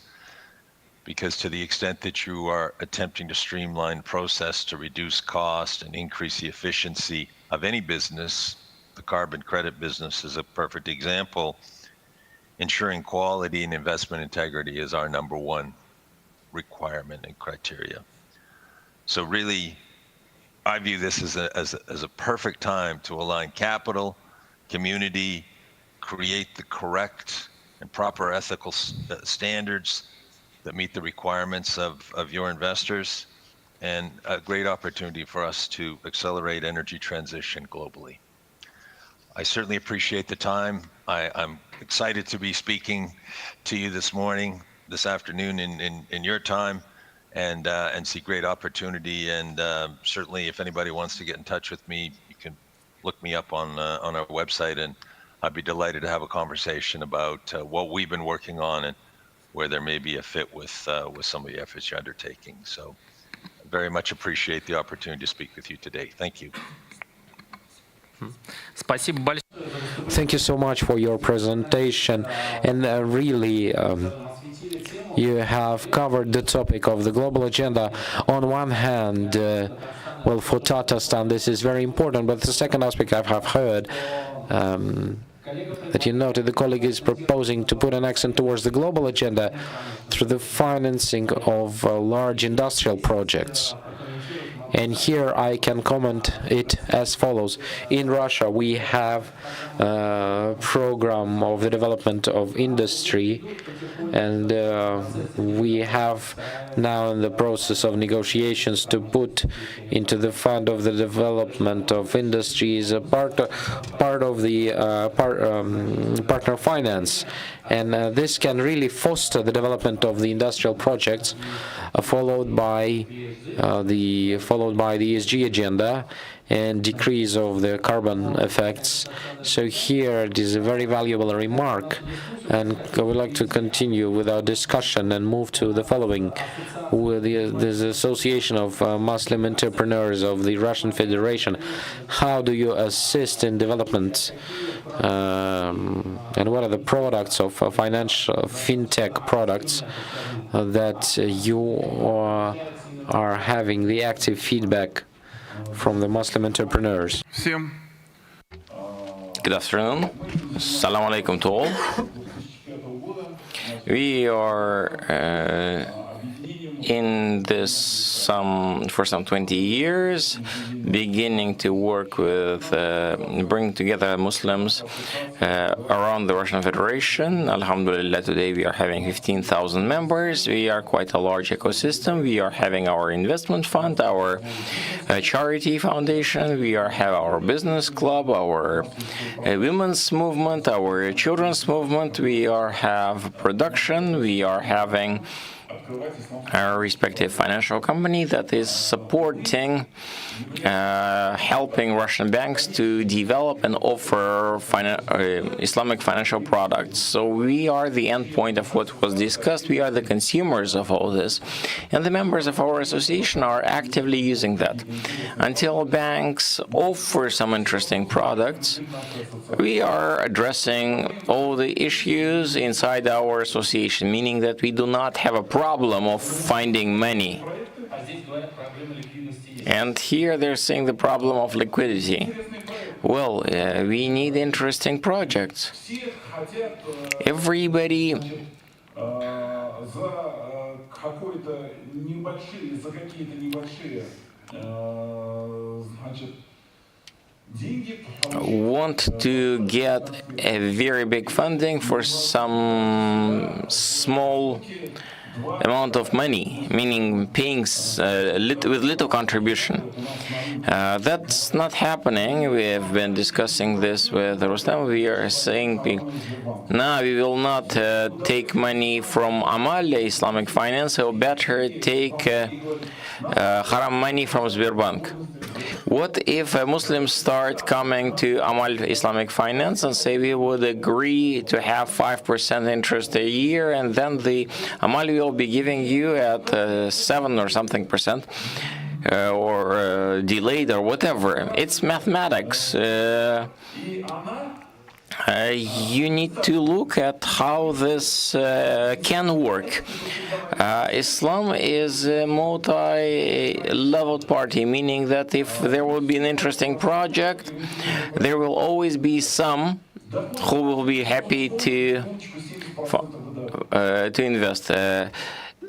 because to the extent that you are attempting to streamline the process to reduce cost and increase the efficiency of any business, the carbon credit business is a perfect example. Ensuring quality and investment integrity is our number one requirement and criteria. So really, I view this as a perfect time to align capital, community, create the correct and proper ethical standards that meet the requirements of your investors, and a great opportunity for us to accelerate energy transition globally. I certainly appreciate the time. I'm excited to be speaking to you this morning, this afternoon in your time, and see great opportunity. And certainly, if anybody wants to get in touch with me, you can look me up on our website, and I'd be delighted to have a conversation about what we've been working on and where there may be a fit with some of the efforts you're undertaking. So I very much appreciate the opportunity to speak with you today. Thank you. Спасибо большое. Thank you so much for your presentation, and really you have covered the topic of the global agenda. On one hand, well, for Tatarstan this is very important, but the second aspect I have heard that you noted the colleague is proposing to put an accent towards the global agenda through the financing of large industrial projects. And here I can comment it as follows. In Russia, we have a program of the development of industry, and we have now in the process of negotiations to put into the fund of the development of industries a part of the partner finance. And this can really foster the development of the industrial projects, followed by the ESG agenda and decrease of the carbon effects. So here it is a very valuable remark, and I would like to continue with our discussion and move to the following. With the Association of Muslim Entrepreneurs of the Russian Federation, how do you assist in development, and what are the products of financial fintech products that you are having the active feedback from the Muslim entrepreneurs? Good afternoon. Assalamu alaikum to all. We are in this for some 20 years, beginning to work with, bring together Muslims around the Russian Federation. Alhamdulillah, today we are having 15,000 members. We are quite a large ecosystem. We are having our investment fund, our charity foundation. We have our business club, our women's movement, our children's movement. We have production. We are having our respective financial company that is supporting, helping Russian banks to develop and offer Islamic financial products. So we are the endpoint of what was discussed. We are the consumers of all this, and the members of our association are actively using that. Until banks offer some interesting products, we are addressing all the issues inside our association, meaning that we do not have a problem of finding money. And here they're saying the problem of liquidity. Well, we need interesting projects. Everybody want to get a very big funding for some small amount of money, meaning paying with little contribution. That's not happening. We have been discussing this with Rustam. We are saying, no, we will not take money from Amal Islamic Finance, or better take haram money from Sberbank. What if Muslims start coming to Amal Islamic Finance and say we would agree to have 5% interest a year, and then the Amal will be giving you at 7 or something percent, or delayed or whatever? It's mathematics. you need to look at how this can work. Islam is a multi-leveled party, meaning that if there will be an interesting project, there will always be some who will be happy to invest.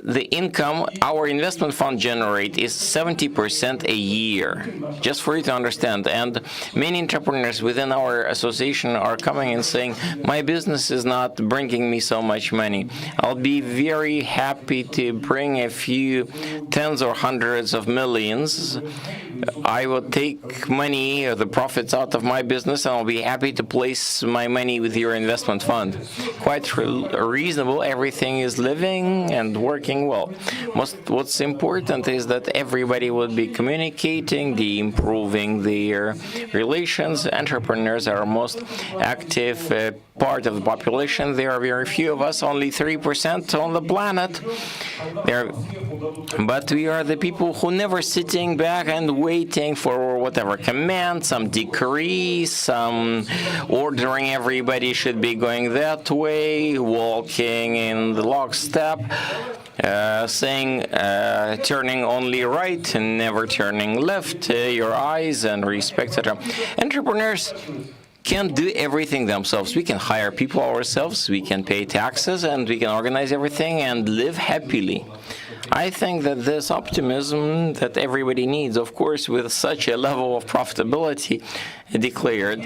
The income our investment fund generate is 70% a year, just for you to understand. And many entrepreneurs within our association are coming and saying, my business is not bringing me so much money. I'll be very happy to bring a few tens or hundreds of millions. I will take money or the profits out of my business, and I'll be happy to place my money with your investment fund. Quite reasonable. Everything is living and working well. What's important is that everybody will be communicating, improving their relations. Entrepreneurs are most active part of the population. There are very few of us, only 3% on the planet. But we are the people who never sitting back and waiting for whatever command, some decree, some ordering everybody should be going that way, walking in the lockstep. Saying turning only right and never turning left, your eyes and respect, etc. Entrepreneurs can't do everything themselves. We can hire people ourselves, we can pay taxes, and we can organize everything and live happily. I think that this optimism that everybody needs, of course, with such a level of profitability declared.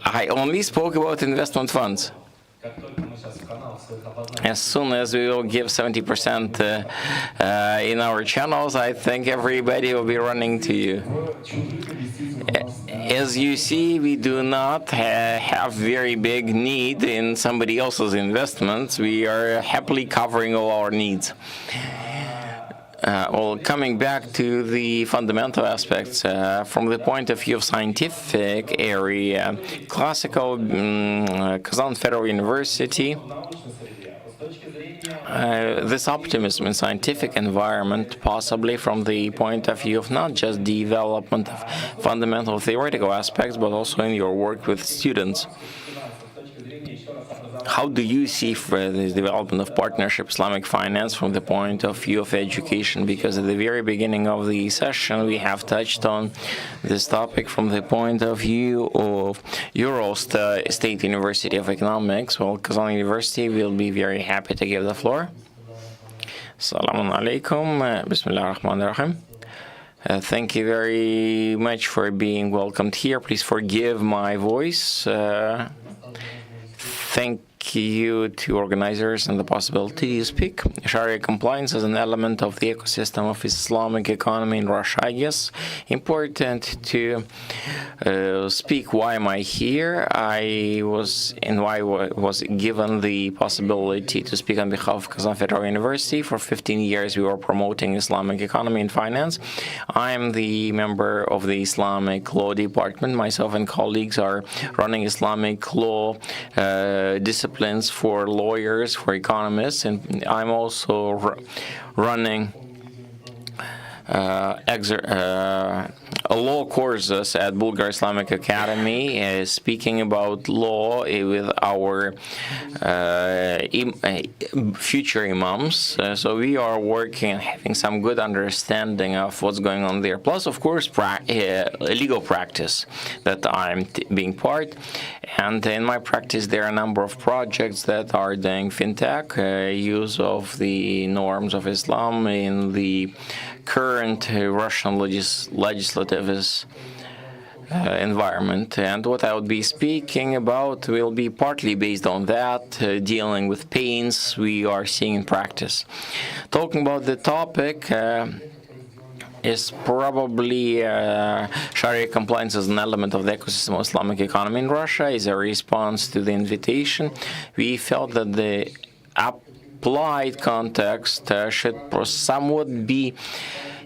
I only spoke about investment funds. As soon as we will give 70% in our channels, I think everybody will be running to you. As you see, we do not have very big need in somebody else's investments. We are happily covering all our needs. Well, coming back to the fundamental aspects, from the point of view of scientific area, classical Kazan Federal University, this optimism in scientific environment, possibly from the point of view of not just development of fundamental theoretical aspects, but also in your work with students. How do you see for the development of partnership Islamic finance from the point of view of education? Because at the very beginning of the session, we have touched on this topic from the point of view of Ural State University of Economics. Well, Kazan University will be very happy to give the floor. Assalamu alaikum. Bismillah ar-Rahman ar-Rahim. Thank you very much for being welcomed here. Please forgive my voice. Thank you to organizers and the possibility to speak. Sharia compliance is an element of the ecosystem of Islamic economy in Russia. I guess important to speak why am I here. I was given the possibility to speak on behalf of Kazan Federal University. For 15 years we were promoting Islamic economy and finance. I am the member of the Islamic law department. Myself and colleagues are running Islamic law disciplines for lawyers, for economists, and I'm also running law courses at Bulgar Islamic Academy, speaking about law with our future imams. So we are working and having some good understanding of what's going on there. Plus, of course, legal practice that I'm being part. And in my practice, there are a number of projects that are doing fintech, use of the norms of Islam in the current Russian legislative environment. And what I would be speaking about will be partly based on that, dealing with pains we are seeing in practice. Talking about the topic is probably Sharia compliance as an element of the ecosystem of Islamic economy in Russia is a response to the invitation. We felt that the applied context should somewhat be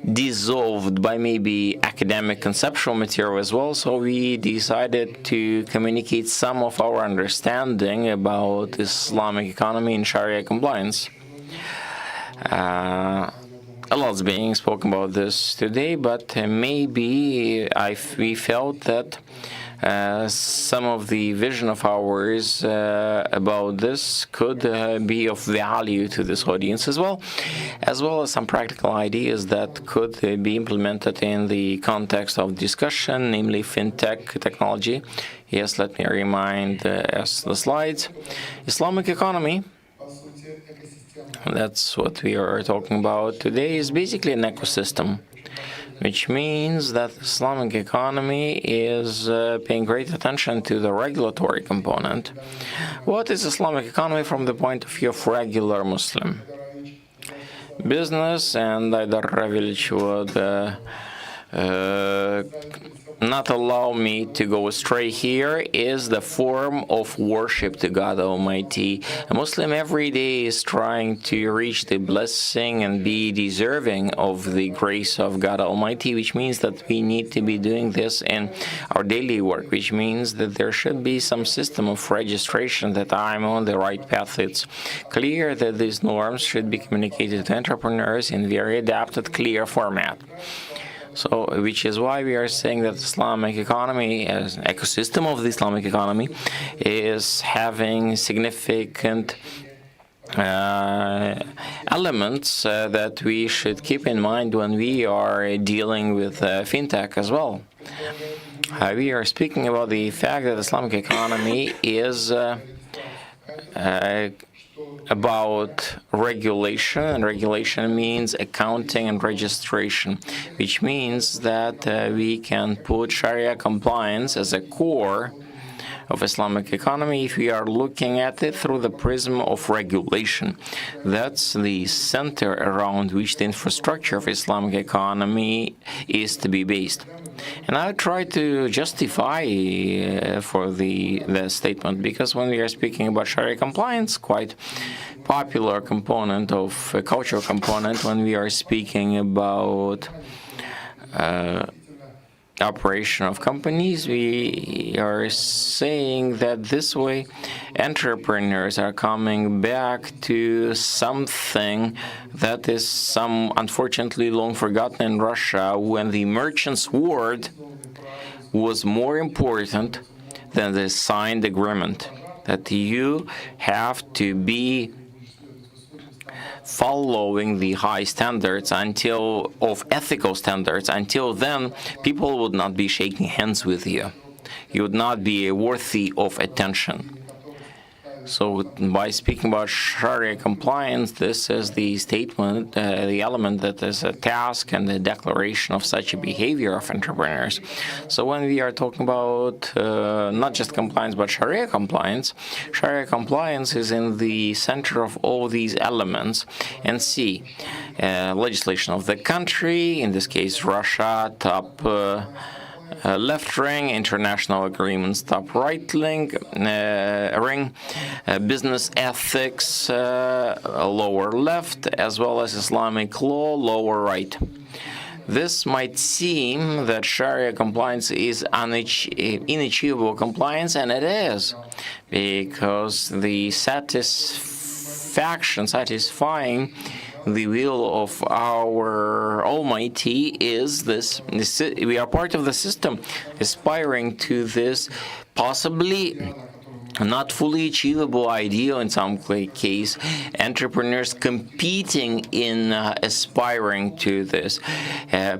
dissolved by maybe academic conceptual material as well, so we decided to communicate some of our understanding about Islamic economy and Sharia compliance. A lot's being spoken about this today, but maybe we felt that some of the vision of ours about this could be of value to this audience as well as some practical ideas that could be implemented in the context of discussion, namely fintech technology. Yes, let me remind us the slides. Islamic economy, that's what we are talking about today, is basically an ecosystem, which means that Islamic economy is paying great attention to the regulatory component. What is Islamic economy from the point of view of regular Muslim? Business, and Aidar Ravilic would not allow me to go astray here, is the form of worship to God Almighty. A Muslim every day is trying to reach the blessing and be deserving of the grace of God Almighty, which means that we need to be doing this in our daily work, which means that there should be some system of registration that I'm on the right path. It's clear that these norms should be communicated to entrepreneurs in very adapted, clear format. So, which is why we are saying that Islamic economy, as an ecosystem of the Islamic economy, is having significant elements that we should keep in mind when we are dealing with fintech as well. We are speaking about the fact that Islamic economy is about regulation, and regulation means accounting and registration, which means that we can put Sharia compliance as a core of Islamic economy if we are looking at it through the prism of regulation. That's the center around which the infrastructure of Islamic economy is to be based. And I try to justify for the statement, because when we are speaking about Sharia compliance, quite popular component of a cultural component when we are speaking about operation of companies, we are saying that this way entrepreneurs are coming back to something that is unfortunately long forgotten in Russia, when the merchant's word was more important than the signed agreement, that you have to be following the high standards of ethical standards. Until then, people would not be shaking hands with you. You would not be worthy of attention. So by speaking about Sharia compliance, this is the statement, the element that is a task and the declaration of such a behavior of entrepreneurs. So when we are talking about not just compliance, but Sharia compliance is in the center of all these elements. And see, legislation of the country, in this case Russia, top left ring, international agreements top right ring, business ethics lower left, as well as Islamic law lower right. This might seem that Sharia compliance is inachievable compliance, and it is, because the satisfying the will of our Almighty is this. We are part of the system, aspiring to this possibly not fully achievable ideal in some case, entrepreneurs competing in aspiring to this,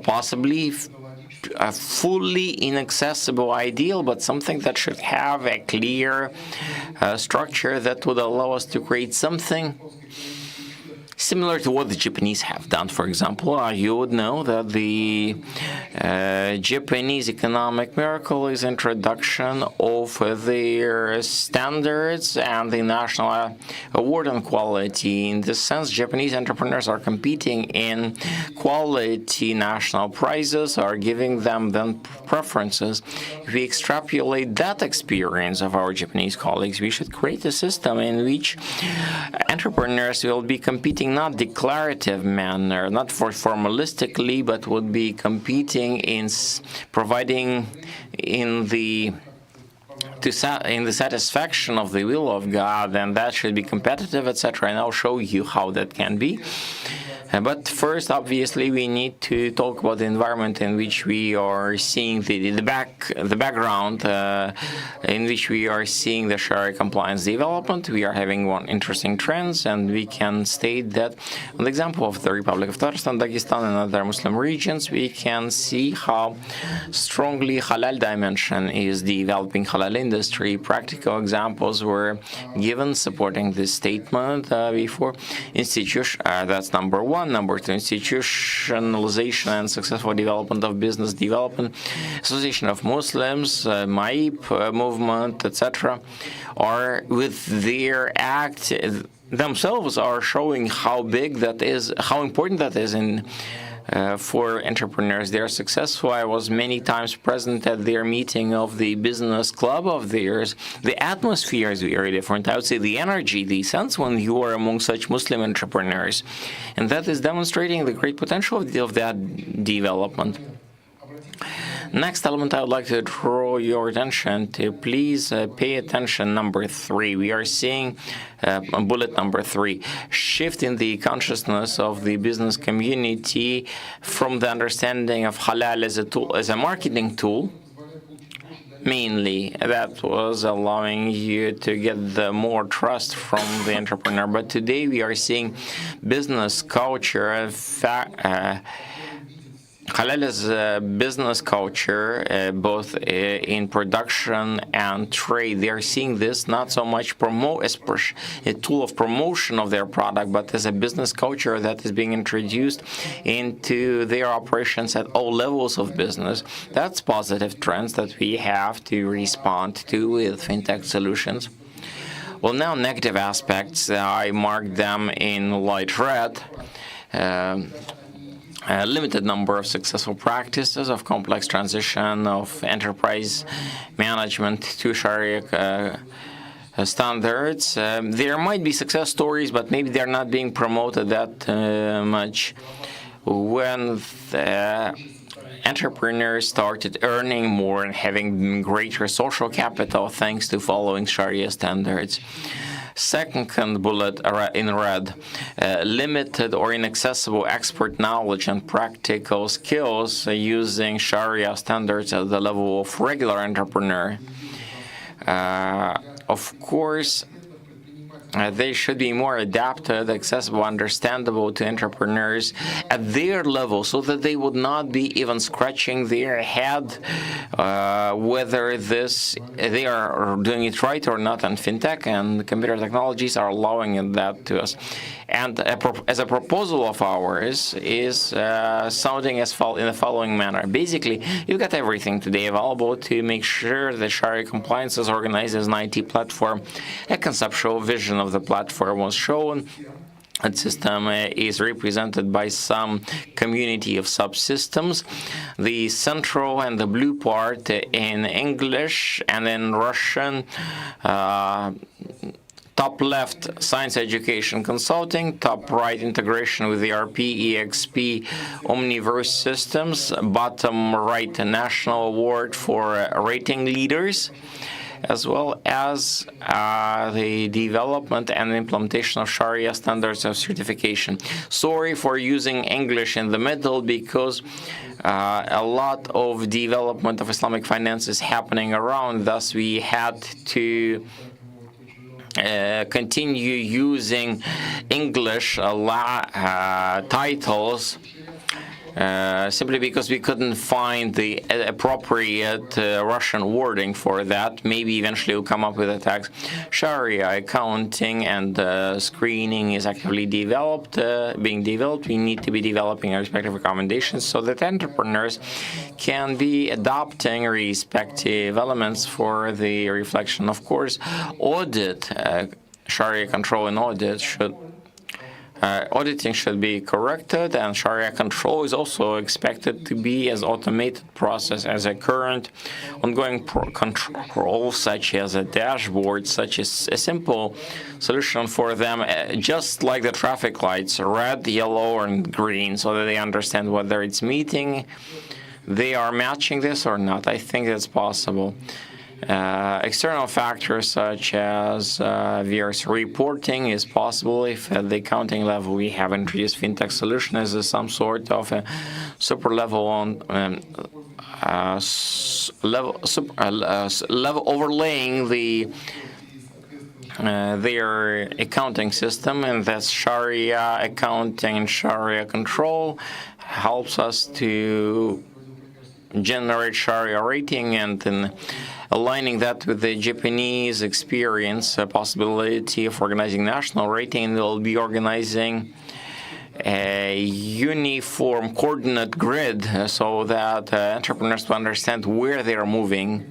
possibly a fully inaccessible ideal, but something that should have a clear structure that would allow us to create something similar to what the Japanese have done. For example, you would know that the Japanese economic miracle is introduction of their standards and the national award on quality. In this sense, Japanese entrepreneurs are competing in quality national prizes, are giving them then preferences. If we extrapolate that experience of our Japanese colleagues, we should create a system in which entrepreneurs will be competing not declarative manner, not for formalistically, but would be competing in providing in the satisfaction of the will of God, and that should be competitive, etc. And I'll show you how that can be. But first, obviously, we need to talk about the environment in which we are seeing the background in which we are seeing the Sharia compliance development. We are having one interesting trends, and we can state that on the example of the Republic of Tatarstan, Dagestan, and other Muslim regions, we can see how strongly halal dimension is developing halal industry. Practical examples were given supporting this statement before. That's number one. Number two, institutionalization and successful development of business development, Association of Muslims, MAIP movement, etc., are with their act themselves are showing how big that is, how important that is in for entrepreneurs. They are successful. I was many times present at their meeting of the business club of theirs. The atmosphere is very different. I would say the energy, the sense when you are among such Muslim entrepreneurs. And that is demonstrating the great potential of that development. Next element I would like to draw your attention to, please pay attention, number 3. We are seeing bullet number 3, shift in the consciousness of the business community from the understanding of halal as a tool, as a marketing tool, mainly that was allowing you to get the more trust from the entrepreneur. But today we are seeing business culture, halal is a business culture, both in production and trade. They are seeing this not so much as a tool of promotion of their product, but as a business culture that is being introduced into their operations at all levels of business. That's positive trends that we have to respond to with fintech solutions. Well, now negative aspects, I marked them in light red. A limited number of successful practices of complex transition of enterprise management to Sharia standards. There might be success stories, but maybe they're not being promoted that much. When the entrepreneurs started earning more and having greater social capital thanks to following Sharia standards. Second bullet in red, limited or inaccessible expert knowledge and practical skills using Sharia standards at the level of regular entrepreneur. Of course, they should be more adapted, accessible, understandable to entrepreneurs at their level so that they would not be even scratching their head whether they are doing it right or not. And fintech and computer technologies are allowing that to us. And as a proposal of ours is sounding in the following manner. Basically, you've got everything today available to make sure that Sharia compliance is organized as an IT platform. A conceptual vision of the platform was shown. The system is represented by some community of subsystems. The central and the blue part in English and in Russian. Top left, science education consulting. Top right, integration with ERP, EXP, Omniverse systems. Bottom right, a national award for rating leaders, as well as the development and implementation of Sharia standards of certification. Sorry for using English in the middle because a lot of development of Islamic finance is happening around, thus we had to continue using English titles simply because we couldn't find the appropriate Russian wording for that. Maybe eventually we'll come up with a text. Sharia accounting and screening is actively being developed. We need to be developing our respective recommendations so that entrepreneurs can be adopting respective elements for the reflection. Of course, Sharia control and auditing should be corrected, and Sharia control is also expected to be as automated process as a current ongoing control, such as a dashboard, such as a simple solution for them, just like the traffic lights, red, yellow, and green, so that they understand whether it's meeting, they are matching this or not. I think that's possible. External factors such as various reporting is possible if at the accounting level we have introduced fintech solution as some sort of a super level on level overlaying their accounting system, and that's Sharia accounting and Sharia control helps us to generate Sharia rating, and then aligning that with the Japanese experience, a possibility of organizing national rating, they'll be organizing a uniform coordinate grid so that entrepreneurs will understand where they are moving.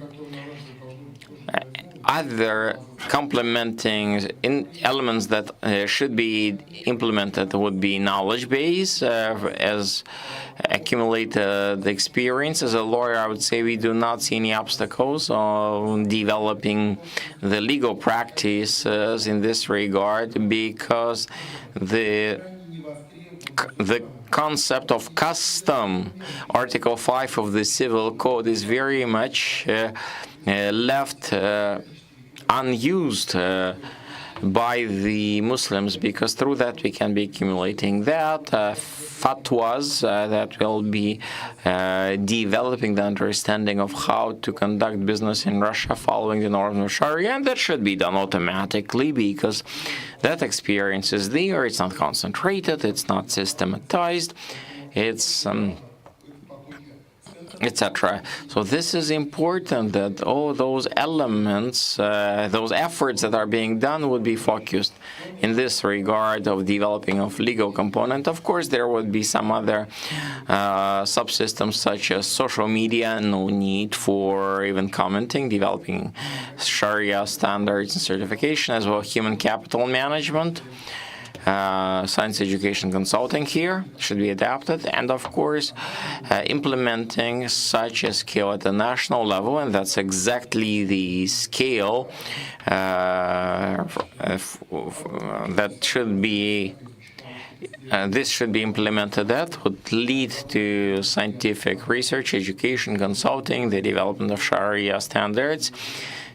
Other complementing elements that should be implemented would be knowledge base, as accumulated experience. As a lawyer, I would say we do not see any obstacles on developing the legal practices in this regard, because the concept of custom, Article 5 of the Civil Code, is very much left unused by the Muslims, because through that we can be accumulating that fatwas that will be developing the understanding of how to conduct business in Russia following the norms of Sharia, and that should be done automatically because that experience is there. It's not concentrated, it's not systematized, it's etc. So this is important, that all those elements, those efforts that are being done would be focused in this regard of developing of legal component. Of course, there would be some other subsystems such as social media, no need for even commenting, developing Sharia standards and certification, as well as human capital management. Science education consulting here should be adapted, and of course implementing such a scale at the national level, and that's exactly the scale that should be this should be implemented. That would lead to scientific research, education, consulting, the development of Sharia standards.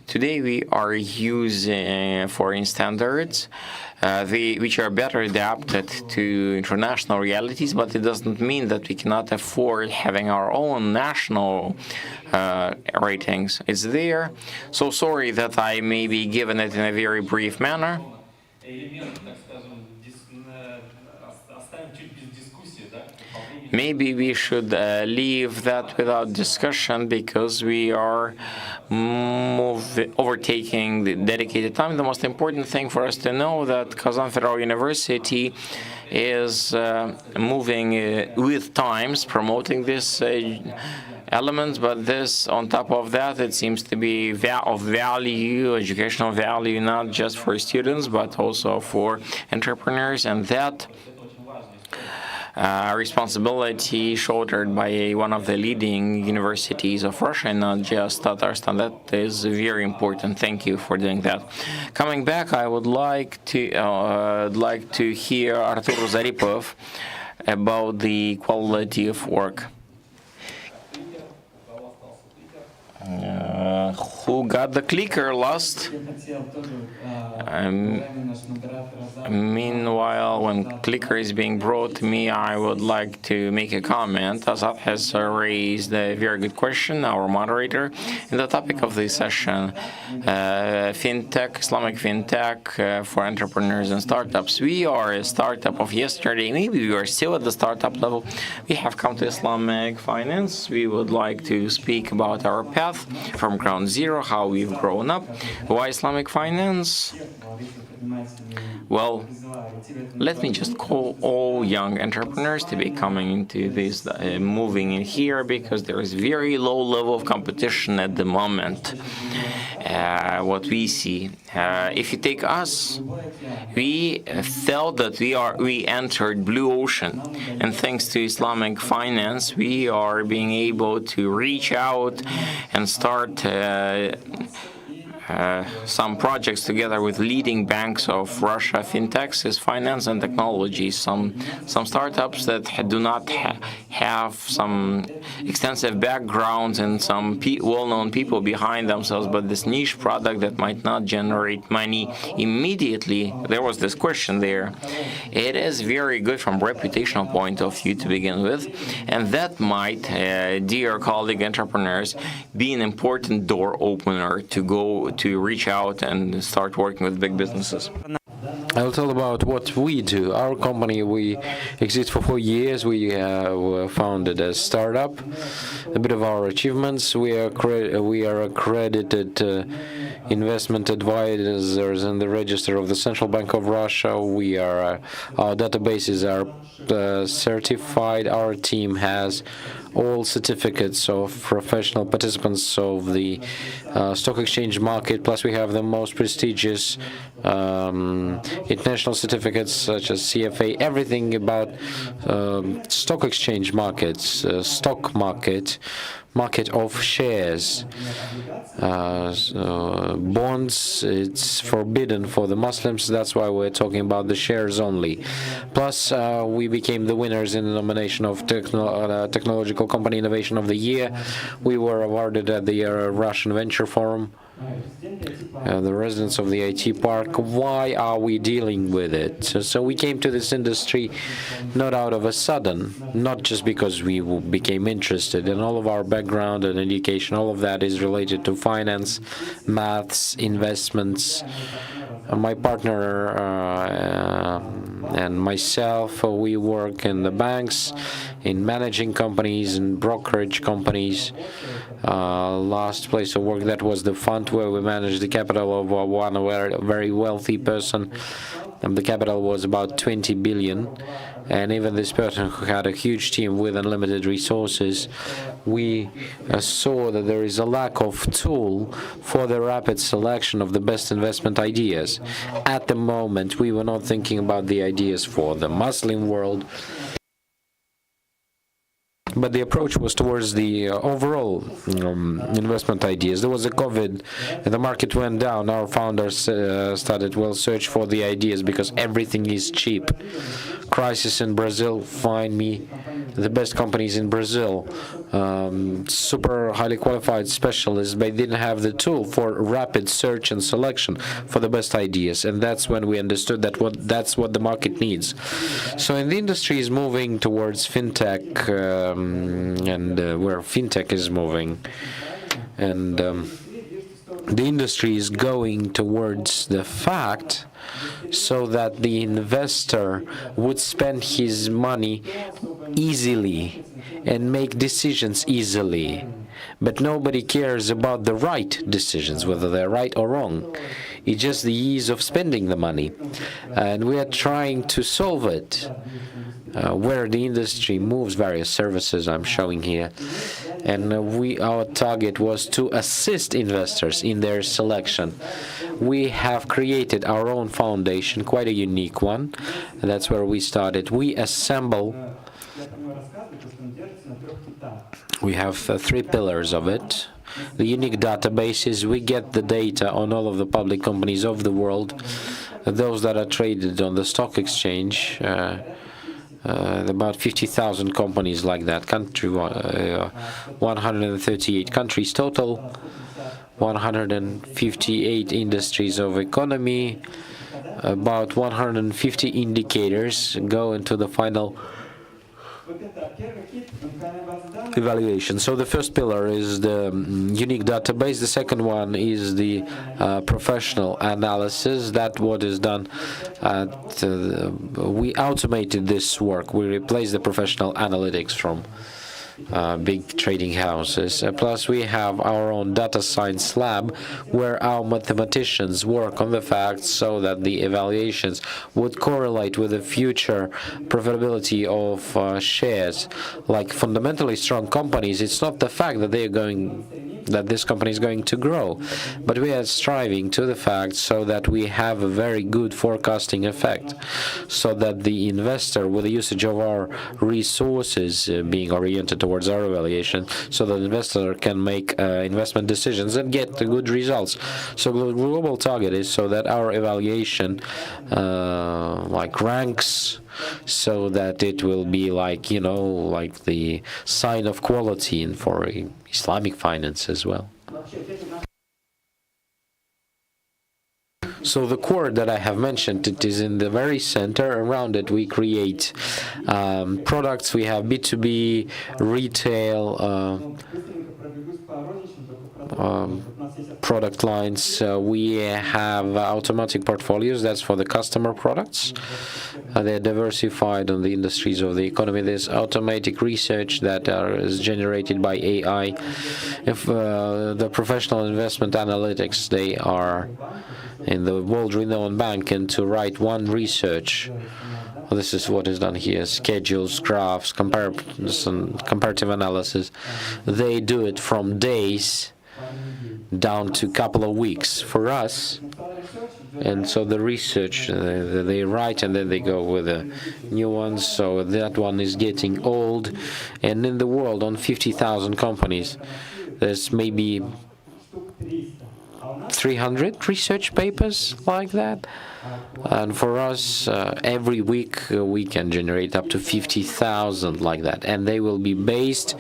Today we are using foreign standards which are better adapted to international realities, but it doesn't mean that we cannot afford having our own national ratings. It's there. So sorry that I may be given it in a very brief manner. Maybe we should leave that without discussion, because we are overtaking the dedicated time. The most important thing for us to know that Kazan Federal University is moving with times, promoting this elements, but this, on top of that, it seems to be of value, educational value, not just for students, but also for entrepreneurs, and that responsibility shouldered by one of the leading universities of Russia, and not just Tatarstan. That is very important. Thank you for doing that. Coming back, I would like to hear Artur Zaripov about the quality of work. Who got the clicker last? Meanwhile, when clicker is being brought to me, I would like to make a comment. Azat has raised a very good question, our moderator, in the topic of this session, fintech, Islamic fintech for entrepreneurs and startups. We are a startup of yesterday. Maybe we are still at the startup level. We have come to Islamic finance. We would like to speak about our path from ground zero, how we've grown up. Why Islamic finance? Well, let me just call all young entrepreneurs to be coming into this, moving in here, because there is very low level of competition at the moment. What we see, if you take us, we felt that we entered blue ocean, and thanks to Islamic finance, we are being able to reach out and start some projects together with leading banks of Russia, fintechs, is finance and technology. Some startups that do not have some extensive backgrounds and some well-known people behind themselves, but this niche product that might not generate money immediately, there was this question there. It is very good from reputational point of view to begin with, and that might, dear colleague entrepreneurs, be an important door opener to reach out and start working with big businesses. I'll tell about what we do. Our company, we exist for 4 years. We were founded as startup. A bit of our achievements: we are accredited investment advisors in the register of the Central Bank of Russia. Our databases are certified. Our team has all certificates of professional participants of the stock exchange market, plus we have the most prestigious international certificates such as CFA, everything about stock exchange markets, stock market of shares. Bonds, it's forbidden for the Muslims, that's why we're talking about the shares only. Plus, we became the winners in the nomination of Technological Company Innovation of the Year. We were awarded at the Russian Venture Forum. The residents of the IT park. Why are we dealing with it? So we came to this industry not out of a sudden, not just because we became interested. And all of our background and education, all of that is related to finance, maths, investments. My partner and myself, we work in the banks, in managing companies, in brokerage companies. Last place of work, that was the fund where we managed the capital of one very wealthy person. The capital was about 20 billion. And even this person who had a huge team with unlimited resources, we saw that there is a lack of tool for the rapid selection of the best investment ideas. At the moment, we were not thinking about the ideas for the Muslim world, but the approach was towards the overall investment ideas. There was a COVID, and the market went down. Our founders started, search for the ideas because everything is cheap. Crisis in Brazil, find me the best companies in Brazil. Super highly qualified specialists, but they didn't have the tool for rapid search and selection for the best ideas. And that's when we understood that that's what the market needs. So in the industry is moving towards fintech, and where fintech is moving, and the industry is going towards the fact so that the investor would spend his money easily and make decisions easily. But nobody cares about the right decisions, whether they're right or wrong. It's just the ease of spending the money. And we are trying to solve it. Where the industry moves, various services I'm showing here, and our target was to assist investors in their selection. We have created our own foundation, quite a unique one. That's where we started. We have 3 pillars of it. The unique databases, we get the data on all of the public companies of the world, those that are traded on the stock exchange. About 50,000 companies like that, 138 countries total, 158 industries of economy, about 150 indicators go into the final evaluation. So the first pillar is the unique database. The second one is the professional analysis. That's what is done. We automated this work. We replaced the professional analytics from big trading houses. Plus, we have our own data science lab where our mathematicians work on the facts so that the evaluations would correlate with the future profitability of shares. Like fundamentally strong companies, it's not the fact that that this company is going to grow, but we are striving to the fact so that we have a very good forecasting effect, so that the investor, with the usage of our resources being oriented towards our evaluation, so that investor can make investment decisions and get the good results. So the global target is so that our evaluation like ranks, so that it will be like, you know, like the sign of quality in for Islamic finance as well. So the core that I have mentioned, it is in the very center. Around it, we create products. We have B2B, retail, product lines. We have automatic portfolios. That's for the customer products. They're diversified on the industries of the economy. There's automatic research that is generated by AI. If the professional investment analytics, they are in the world-renowned bank, and to write one research. This is what is done here: schedules, graphs, comparative analysis. They do it from days down to a couple of weeks for us. And so the research, they write and then they go with a new one. So that one is getting old. And in the world, on 50,000 companies, there's maybe 300 research papers like that. And for us, every week we can generate up to 50,000 like that. And they will be based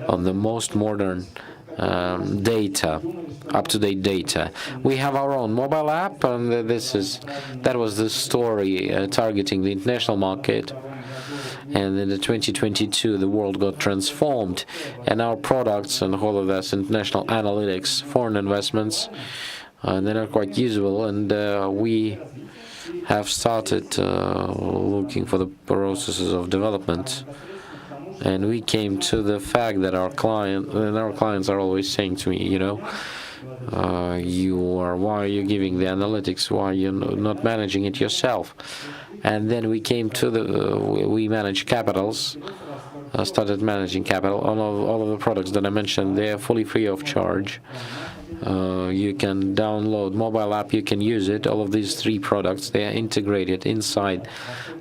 on the most modern data, up-to-date data. We have our own mobile app, and that was the story targeting the international market. And in the 2022, the world got transformed, and our products and all of this international analytics, foreign investments, they're not quite usable, and we have started looking for the processes of development. And we came to the fact that our clients are always saying to me, you know, why are you giving the analytics? Why are you not managing it yourself? And then we came to we manage capitals, started managing capital. All of the products that I mentioned, they are fully free of charge. You can download mobile app, you can use it. All of these three products, they are integrated inside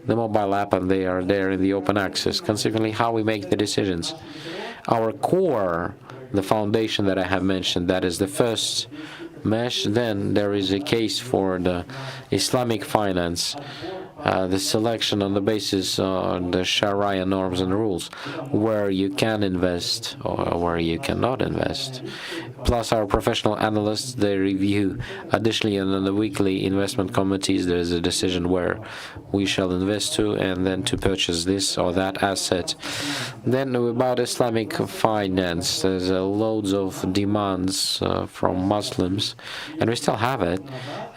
the mobile app, and they are there in the open access. Consequently, how we make the decisions. Our core, the foundation that I have mentioned, that is the first mesh. Then there is a case for the Islamic finance, the selection on the basis of the Sharia norms and rules, where you can invest or where you cannot invest. Plus our professional analysts, they review. Additionally, on the weekly investment committees, there is a decision where we shall invest to, and then to purchase this or that asset. Then about Islamic finance, there's loads of demands from Muslims, and we still have it.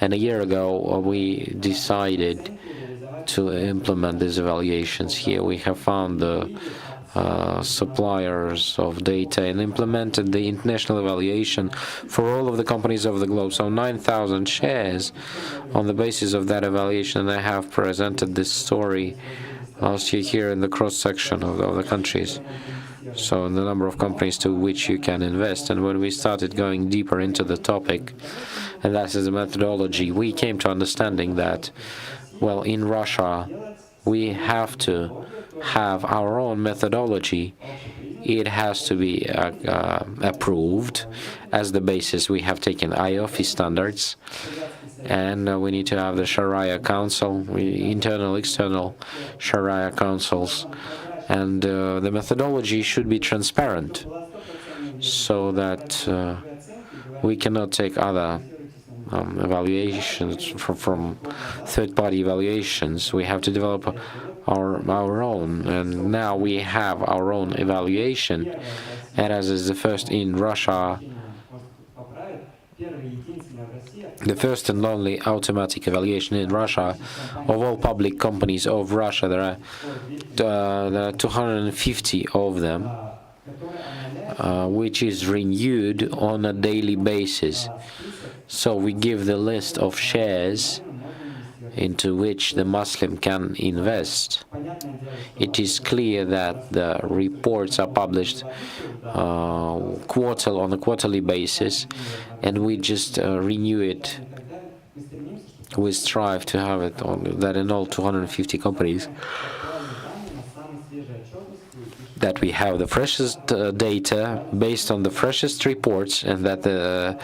And a year ago, we decided to implement these evaluations here. We have found the suppliers of data and implemented the international evaluation for all of the companies of the globe. So 9,000 shares on the basis of that evaluation. And I have presented this story last year here in the cross-section of the countries. So the number of companies to which you can invest. And when we started going deeper into the topic, and that is the methodology, we came to understanding that, well, in Russia, we have to have our own methodology. It has to be approved. As the basis, we have taken IOFI standards, and we need to have the Sharia Council, internal, external Sharia councils, and the methodology should be transparent, so that we cannot take other evaluations from third-party evaluations. We have to develop our own, and now we have our own evaluation, and as is the first in Russia, the first and only automatic evaluation in Russia of all public companies of Russia. There are 250 of them, which is renewed on a daily basis. So we give the list of shares into which the Muslim can invest. It is clear that the reports are published on a quarterly basis, and we just renew it. We strive to have it that in all 250 companies. that we have the freshest data based on the freshest reports, and that the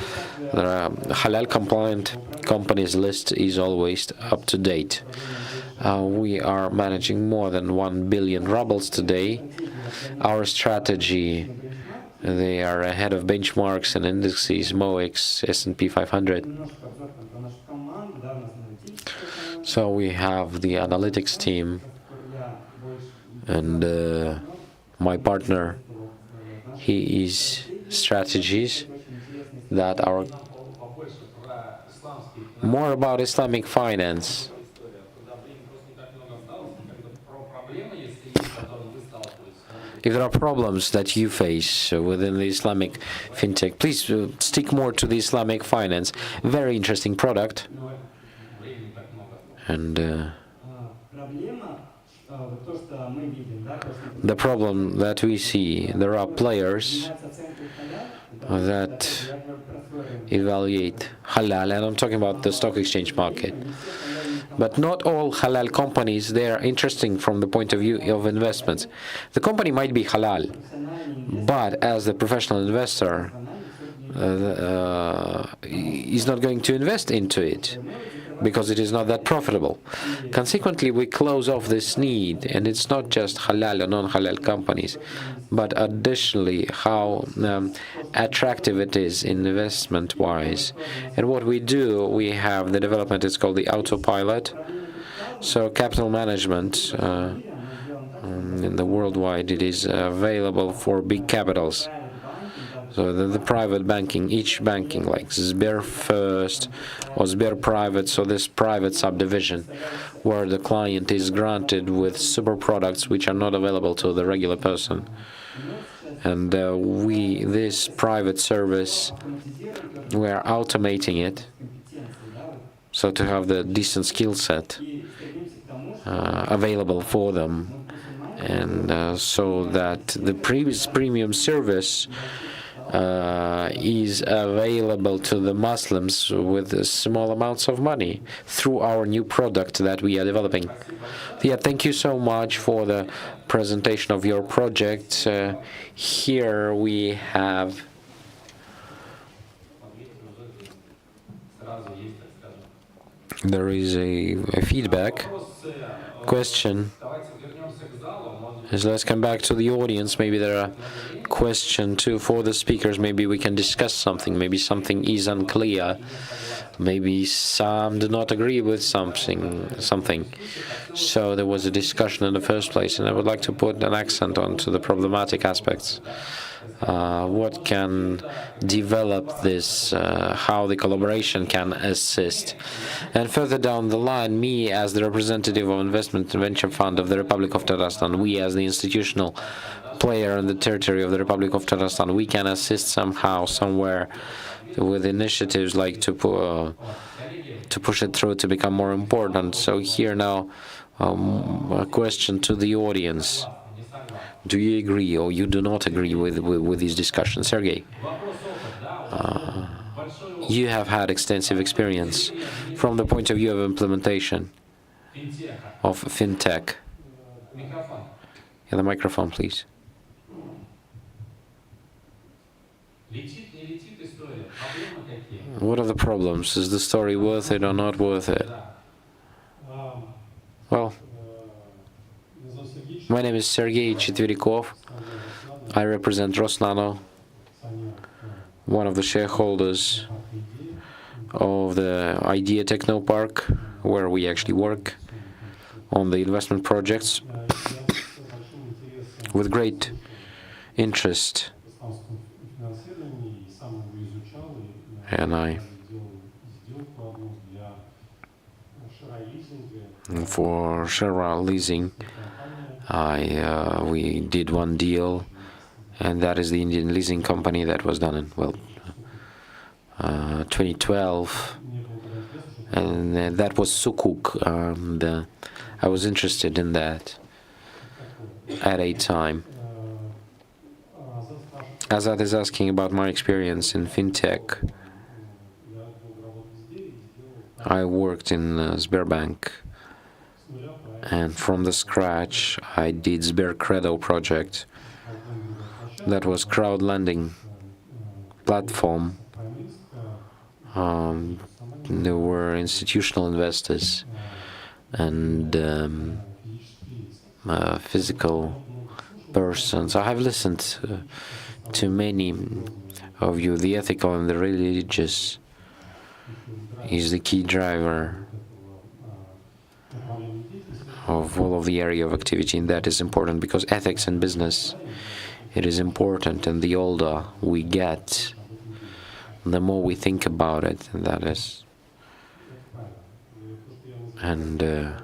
halal compliant companies list is always up to date. We are managing more than 1 billion rubles today. Our strategy, they are ahead of benchmarks and indexes, MOEX, S&P 500. So we have the analytics team, and my partner, he is strategies that are more about Islamic finance. If there are problems that you face within the Islamic fintech, please stick more to the Islamic finance. Very interesting product. And the problem that we see, there are players that evaluate halal, and I'm talking about the stock exchange market. But not all halal companies, they are interesting from the point of view of investments. The company might be halal, but as the professional investor, is not going to invest into it because it is not that profitable. Consequently, we close off this need, and it's not just halal or non-halal companies, but additionally how attractive it is investment-wise. And what we do, we have the development, it's called the autopilot. So capital management in the worldwide, it is available for big capitals. So the private banking, each banking like Sber First or Sber Private, so this private subdivision where the client is granted with super products which are not available to the regular person. And this private service, we are automating it, so to have the decent skill set available for them, and so that the previous premium service is available to the Muslims with small amounts of money through our new product that we are developing. Yeah, thank you so much for the presentation of your project. Here we have there is a feedback question. Let's come back to the audience. Maybe there are question too for the speakers. Maybe we can discuss something. Maybe something is unclear. Maybe some do not agree with something. So there was a discussion in the first place, and I would like to put an accent onto the problematic aspects. What can develop this, how the collaboration can assist. And further down the line, me as the representative of Investment and Venture Fund of the Republic of Tatarstan, we as the institutional player in the territory of the Republic of Tatarstan, we can assist somehow, somewhere, with initiatives like to push it through to become more important. So here now, a question to the audience. Do you agree or you do not agree with these discussions? Sergey, you have had extensive experience from the point of view of implementation of fintech. Yeah, the microphone, please. What are the problems? Is the story worth it or not worth it? Well, my name is Sergey Четверяков. I represent Rosnano, one of the shareholders of the Idea Technopark, where we actually work on the investment projects with great interest. And for share leasing, we did one deal, and that is the Indian leasing company that was done in 2012, and that was Sukuk. I was interested in that at a time. Azad is asking about my experience in fintech. I worked in Sberbank, and from the scratch I did Sber Credo project that was crowd lending platform. There were institutional investors and physical persons. I have listened to many of you. The ethical and the religious is the key driver of all of the area of activity, and that is important because ethics in business, it is important, and the older we get, the more we think about it, and that is. And that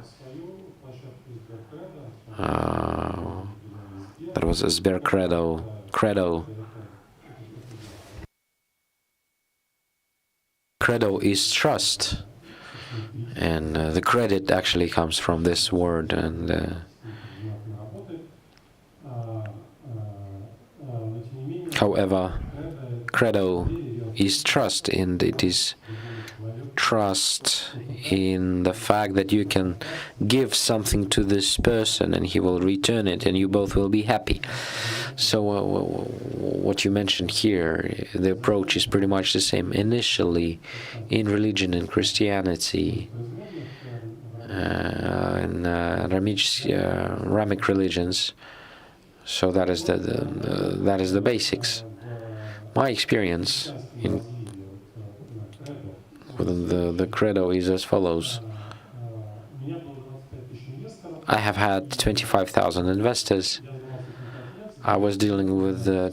was a Sber Credo. Credo is trust, and the credit actually comes from this word, and however, credo is trust, and it is trust in the fact that you can give something to this person and he will return it and you both will be happy. So what you mentioned here, the approach is pretty much the same. Initially, in religion and Christianity, in Ramic religions, so that is the basics. My experience with the credo is as follows. I have had 25,000 investors. I was dealing with I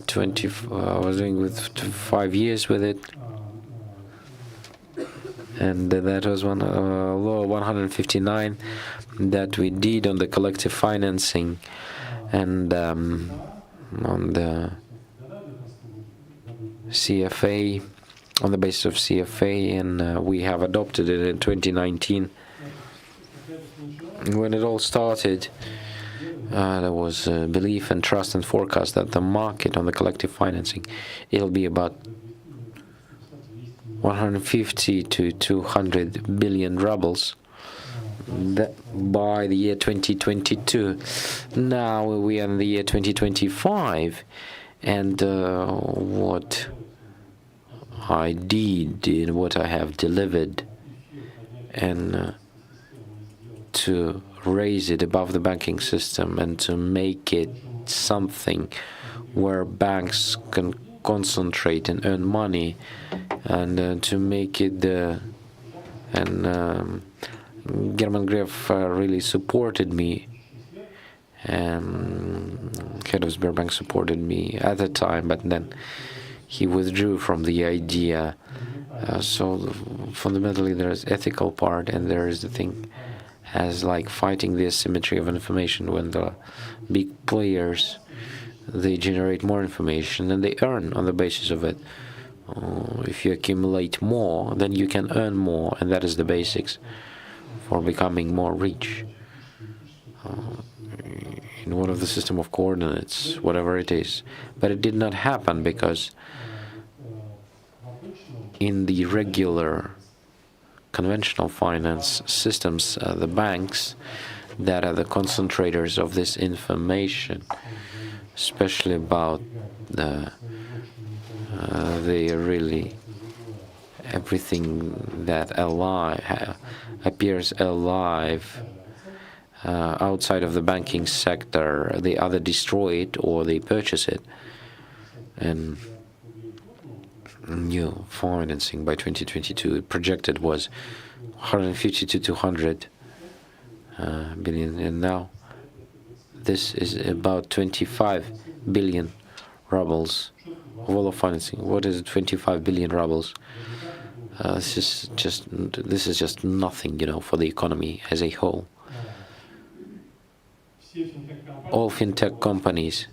was doing with 5 years with it, and that was law 159 that we did on the collective financing and on the CFA, on the basis of CFA, and we have adopted it in 2019. When it all started, there was belief and trust and forecast that the market on the collective financing, it'll be about 150 to 200 billion rubles by the year 2022. Now we are in the year 2025, and what I did and what I have delivered, and to raise it above the banking system and to make it something where banks can concentrate and earn money, and to make it German Gref really supported me, and head of Sberbank supported me at the time, but then he withdrew from the idea. So fundamentally there is ethical part, and there is the thing as like fighting the asymmetry of information. When the big players, they generate more information and they earn on the basis of it. If you accumulate more, then you can earn more, and that is the basics for becoming more rich in one of the system of coordinates, whatever it is. But it did not happen because in the regular conventional finance systems, the banks that are the concentrators of this information, especially about they really everything that appears alive outside of the banking sector, they either destroy it or they purchase it. And new financing by 2022 projected was 150 to 200 billion, and now this is about 25 billion rubles of all of financing. What is 25 billion rubles? This is just nothing, for the economy as a whole. All fintech companies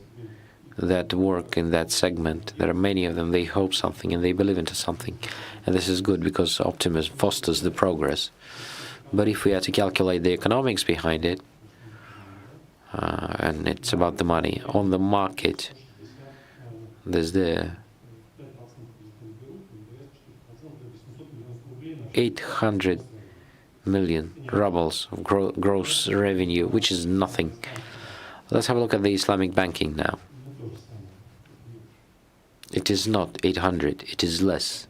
that work in that segment, there are many of them, they hope something and they believe into something. And this is good because optimism fosters the progress. But if we had to calculate the economics behind it, and it's about the money on the market, there's the 800 million rubles of gross revenue, which is nothing. Let's have a look at the Islamic banking now. It is not 800, it is less.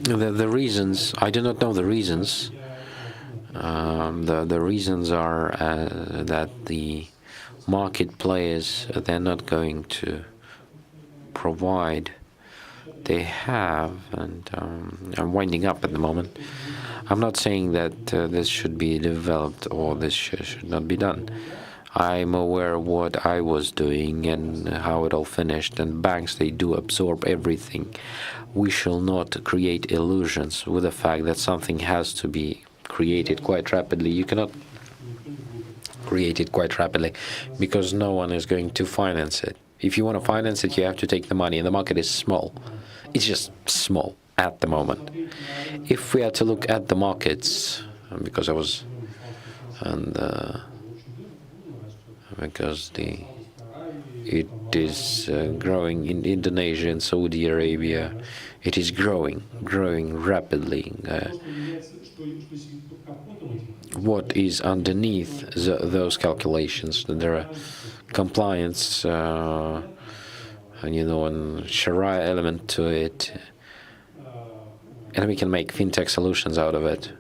The reasons, I do not know the reasons. The reasons are that the market players, they're not going to provide. They have, and I'm winding up at the moment. I'm not saying that this should be developed or this should not be done. I'm aware of what I was doing and how it all finished, and banks, they do absorb everything. We shall not create illusions with the fact that something has to be created quite rapidly. You cannot create it quite rapidly because no one is going to finance it. If you want to finance it, you have to take the money, and the market is small. It's just small at the moment. If we are to look at the markets, because I was, and because it is growing in Indonesia and Saudi Arabia, it is growing rapidly. What is underneath those calculations? There are compliance, and Sharia element to it, and we can make fintech solutions out of it.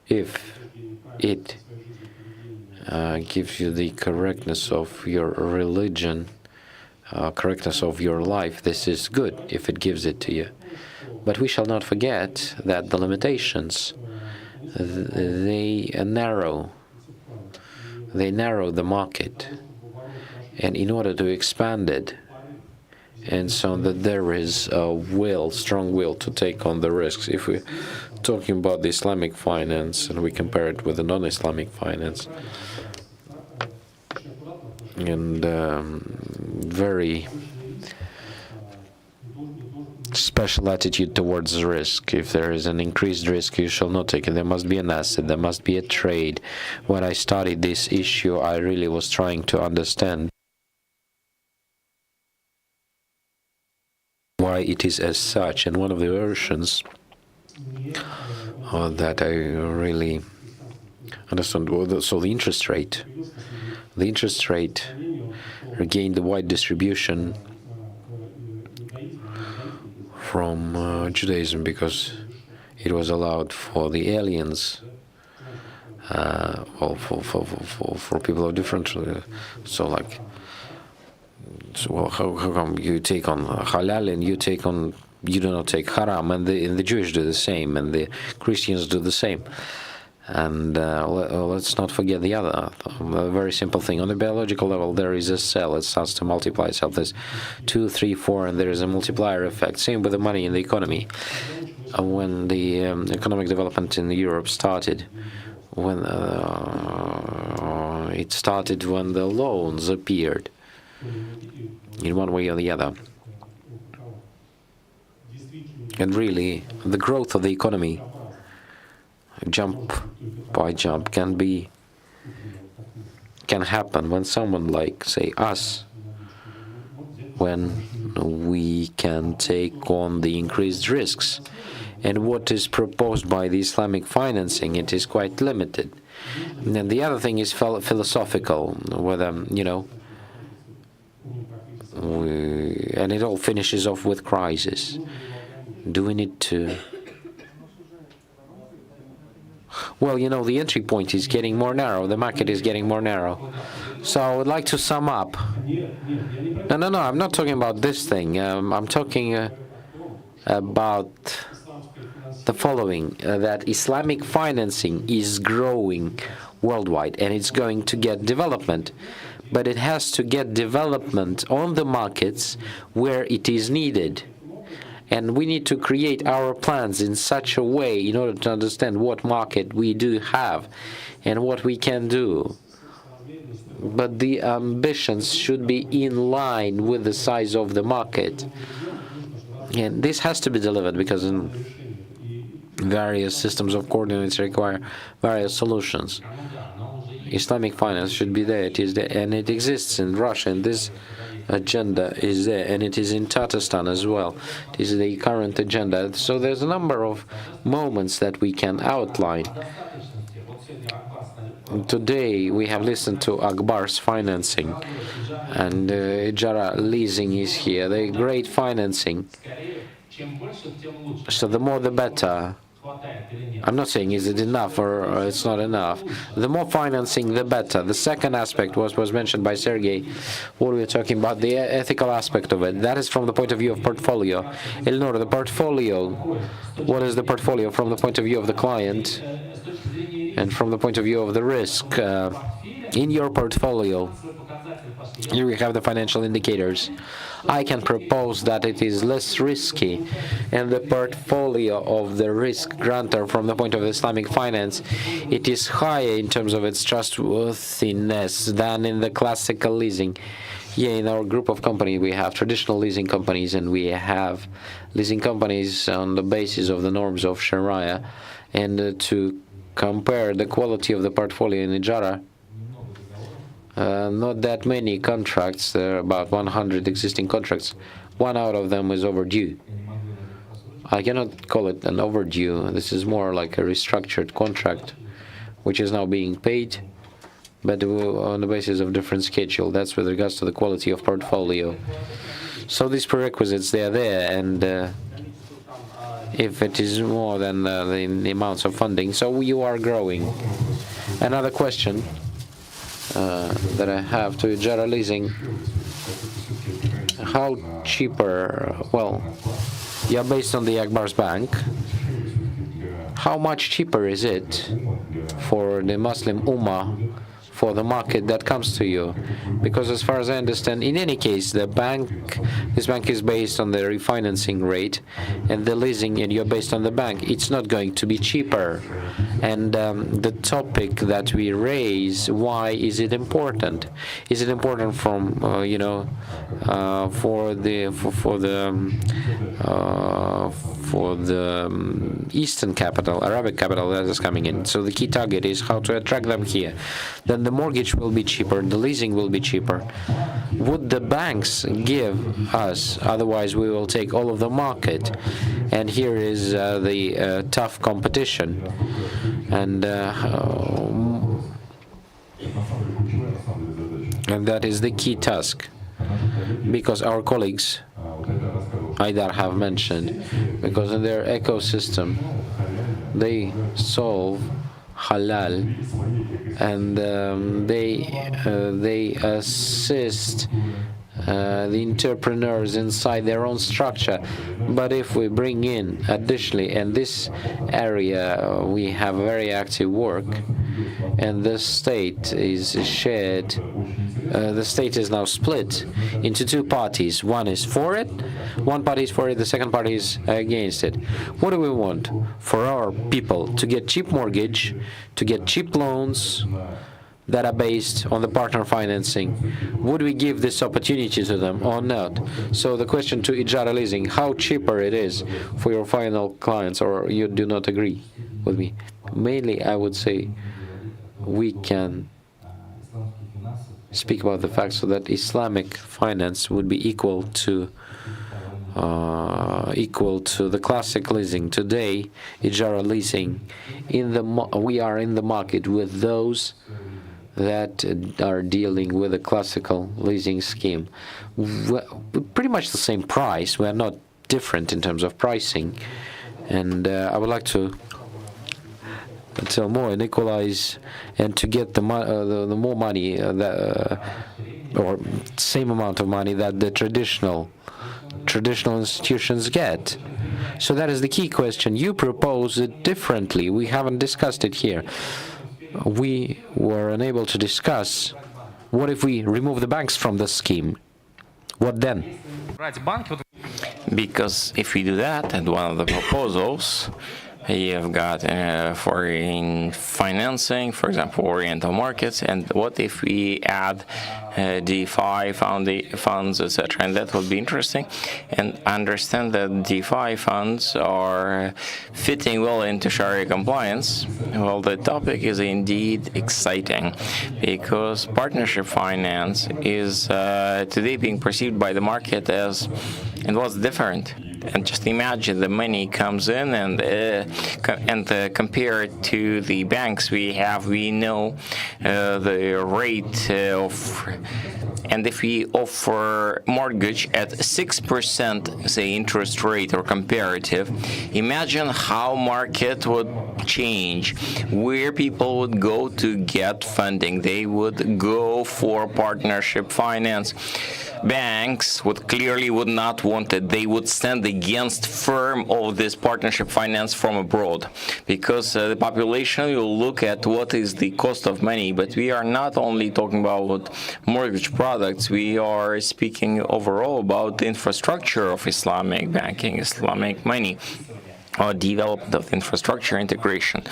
If it gives you the correctness of your religion, correctness of your life, this is good if it gives it to you. But we shall not forget that the limitations, they narrow the market, and in order to expand it, and so that there is a strong will to take on the risks. If we're talking about the Islamic finance and we compare it with the non-Islamic finance, and very special attitude towards risk. If there is an increased risk, you shall not take it. There must be an asset, there must be a trade. When I studied this issue, I really was trying to understand why it is as such. And one of the versions that I really understand, so the interest rate regained the wide distribution from Judaism because it was allowed for the aliens, for people of different. Well, how come you take on halal and you do not take haram, and the Jewish do the same, and the Christians do the same. And let's not forget the other, a very simple thing. On the biological level, there is a cell. It starts to multiply itself. There's 2, 3, 4, and there is a multiplier effect. Same with the money in the economy. When the economic development in Europe started, when the loans appeared in one way or the other. And really, the growth of the economy, jump by jump, can happen when someone like, say, us, when we can take on the increased risks. And what is proposed by the Islamic financing, it is quite limited. And then the other thing is philosophical, whether, and it all finishes off with crisis. Do we need to? Well, the entry point is getting more narrow. The market is getting more narrow. So I would like to sum up. No, I'm not talking about this thing. I'm talking about the following, that Islamic financing is growing worldwide, and it's going to get development. But it has to get development on the markets where it is needed. And we need to create our plans in such a way in order to understand what market we do have and what we can do. But the ambitions should be in line with the size of the market. And this has to be delivered because in various systems of coordinates require various solutions. Islamic finance should be there. It is there, and it exists in Russia. And this agenda is there, and it is in Tatarstan as well. It is the current agenda. So there's a number of moments that we can outline. Today we have listened to Akbar's financing, and Ijara leasing is here. The great financing. So the more the better. I'm not saying is it enough or it's not enough. The more financing, the better. The second aspect was mentioned by Sergey. What we're talking about, the ethical aspect of it. That is from the point of view of portfolio. Eleonora, the portfolio. What is the portfolio from the point of view of the client and from the point of view of the risk? In your portfolio, here we have the financial indicators. I can propose that it is less risky, and the portfolio of the risk grantor from the point of Islamic finance, it is higher in terms of its trustworthiness than in the classical leasing. Yeah, in our group of companies, we have traditional leasing companies, and we have leasing companies on the basis of the norms of Sharia. And to compare the quality of the portfolio in Ijara, not that many contracts. There are about 100 existing contracts. One out of them is overdue. I cannot call it an overdue. This is more like a restructured contract, which is now being paid, but on the basis of different schedule. That's with regards to the quality of portfolio. So these prerequisites, they are there, and if it is more than the amounts of funding, so you are growing. Another question that I have to Ijara leasing. How cheaper? Well, you're based on the Akbar's bank. How much cheaper is it for the Muslim Ummah, for the market that comes to you? Because as far as I understand, in any case, this bank is based on the refinancing rate, and the leasing, and you're based on the bank. It's not going to be cheaper. And the topic that we raise, why is it important? Is it important from for the Eastern capital, Arabic capital that is coming in? So the key target is how to attract them here. Then the mortgage will be cheaper, the leasing will be cheaper. Would the banks give us? Otherwise, we will take all of the market. And here is the tough competition. And that is the key task, because our colleagues, Aidar have mentioned, because in their ecosystem, they solve halal, and they assist the entrepreneurs inside their own structure. But if we bring in additionally, and this area we have very active work, and the state is shared, the state is now split into two parties. One is for it, one party is for it, the second party is against it. What do we want? For our people to get cheap mortgage, to get cheap loans that are based on the partner financing. Would we give this opportunity to them or not? So the question to Ijara leasing, how cheaper it is for your final clients, or you do not agree with me? Mainly, I would say we can speak about the fact so that Islamic finance would be equal to the classic leasing. Today, Ijara leasing, we are in the market with those that are dealing with a classical leasing scheme. Pretty much the same price. We are not different in terms of pricing. And I would like to tell more and equalize, and to get the more money, or same amount of money that the traditional institutions get. So that is the key question. You propose it differently. We haven't discussed it here. We were unable to discuss, what if we remove the banks from the scheme? What then? Because if we do that, and one of the proposals You've got foreign financing, for example, Oriental markets, and what if we add DeFi funds, etc., and that would be interesting. And understand that DeFi funds are fitting well into Sharia compliance. Well, the topic is indeed exciting because partnership finance is today being perceived by the market as, and what's different. And just imagine the money comes in and compared to the banks we know the rate of, and if we offer mortgage at 6%, say, interest rate or comparative, imagine how market would change, where people would go to get funding. They would go for partnership finance. Banks would not want it. They would stand against firm of this partnership finance from abroad, because the population will look at what is the cost of money. But we are not only talking about mortgage products. We are speaking overall about the infrastructure of Islamic banking, Islamic money, or development of infrastructure integration.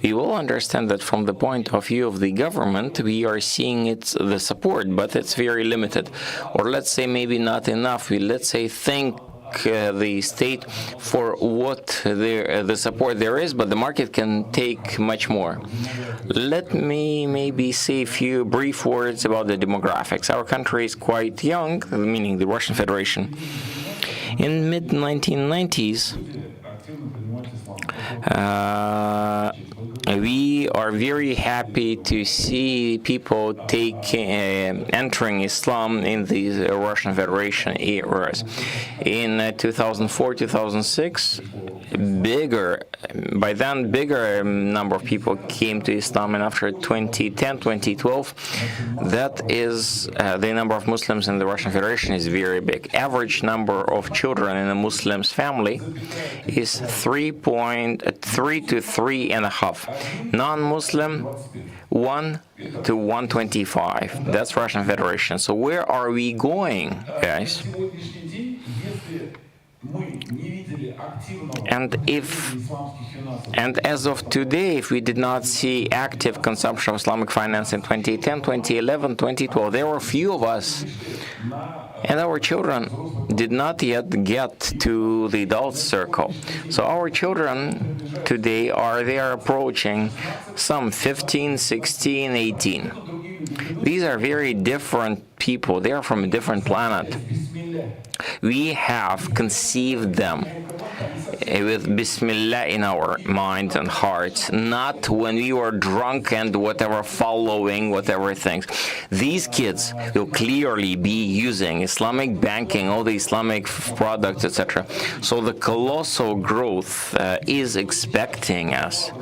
We will understand that from the point of view of the government, we are seeing the support, but it's very limited. Or let's say maybe not enough. Let's say thank the state for what the support there is, but the market can take much more. Let me maybe say a few brief words about the demographics. Our country is quite young, meaning the Russian Federation. In mid-1990s, we are very happy to see people entering Islam in the Russian Federation eras. In 2004, 2006, bigger number of people came to Islam, and after 2010, 2012, that is the number of Muslims in the Russian Federation is very big. Average number of children in a Muslim's family is 3.3 to 3.5. Non-Muslim, 1 to 125. That's Russian Federation. So where are we going, guys? And as of today, if we did not see active consumption of Islamic finance in 2010, 2011, 2012, there were few of us. And our children did not yet get to the adult circle. So our children today they are approaching some 15, 16, 18. These are very different people. They are from a different planet. We have conceived them with Bismillah in our minds and hearts, not when we were drunk and following whatever things. These kids will clearly be using Islamic banking, all the Islamic products, etc. So the colossal growth is expecting us.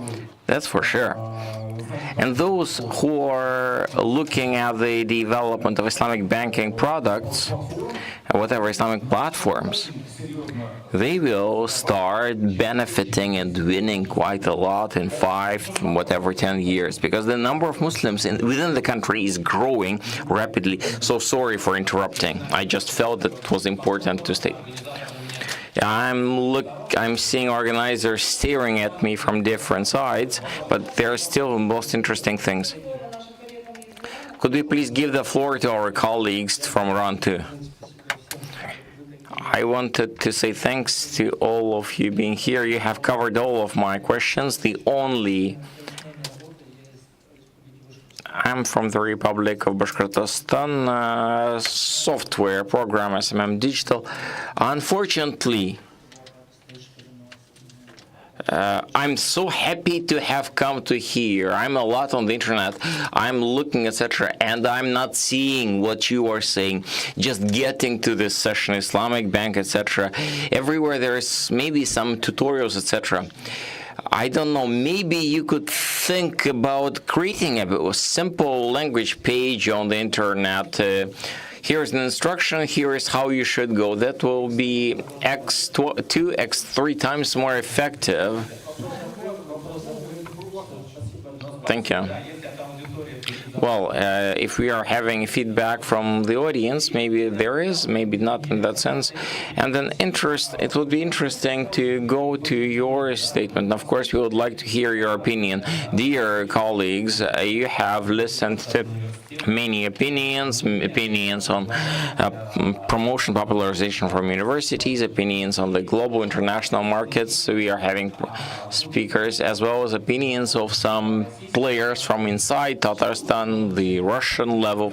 That's for sure. And those who are looking at the development of Islamic banking products, whatever Islamic platforms, they will start benefiting and winning quite a lot in 10 years, because the number of Muslims within the country is growing rapidly. So sorry for interrupting. I just felt that it was important to state. I'm seeing organizers staring at me from different sides, but there are still most interesting things. Could we please give the floor to our colleagues from round 2? I wanted to say thanks to all of you being here. You have covered all of my questions. I'm from the Republic of Bashkortostan, software program, SMM Digital. Unfortunately, I'm so happy to have come to here. I'm a lot on the internet. I'm looking, etc., and I'm not seeing what you are saying. Just getting to this session, Islamic Bank, etc. Everywhere there's maybe some tutorials, etc. I don't know, maybe you could think about creating a simple language page on the internet. Here's an instruction, here is how you should go. That will be 2x3 times more effective. Thank you. Well, if we are having feedback from the audience, maybe there is, maybe not in that sense. And then it would be interesting to go to your statement. Of course, we would like to hear your opinion. Dear colleagues, you have listened to many opinions on promotion, popularization from universities, opinions on the global international markets. We are having speakers, as well as opinions of some players from inside Tatarstan, the Russian level.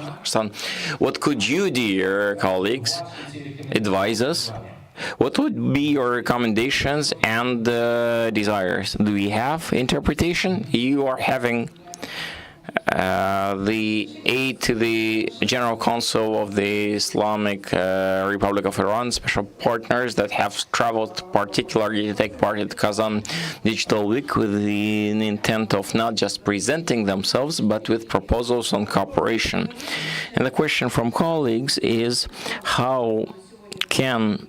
What could you, dear colleagues, advise us? What would be your recommendations and desires? Do we have interpretation? You are having the aid to the General Council of the Islamic Republic of Iran, special partners that have traveled particularly to take part at the Kazan Digital Week with the intent of not just presenting themselves, but with proposals on cooperation. And the question from colleagues is, how can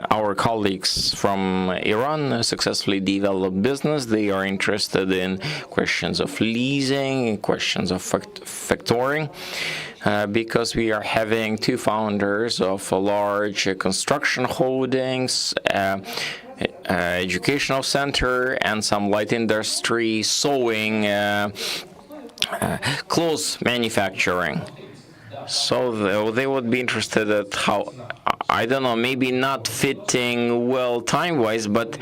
our colleagues from Iran successfully develop business? They are interested in questions of leasing, questions of factoring, because we are having two founders of large construction holdings, educational center, and some light industry, sewing, clothes manufacturing. So they would be interested at how, I don't know, maybe not fitting well time-wise, but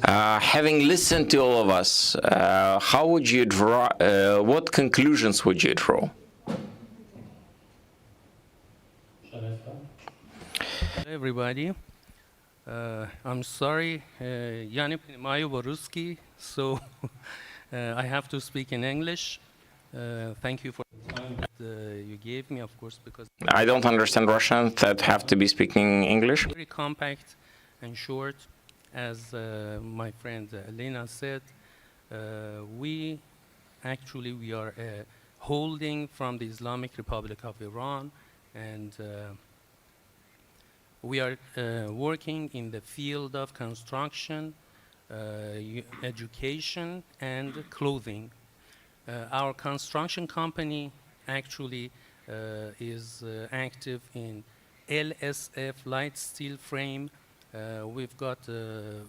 having listened to all of us, how would you draw, what conclusions would you draw? Hello, everybody. I'm sorry, я не понимаю по-русски, so I have to speak in English. Thank you for the time that you gave me, of course, because I don't understand Russian, that have to be speaking English. very compact and short. As my friend Elena said, we are a holding from the Islamic Republic of Iran, and we are working in the field of construction, education, and clothing. Our construction company actually is active in LSF, light steel frame. We've got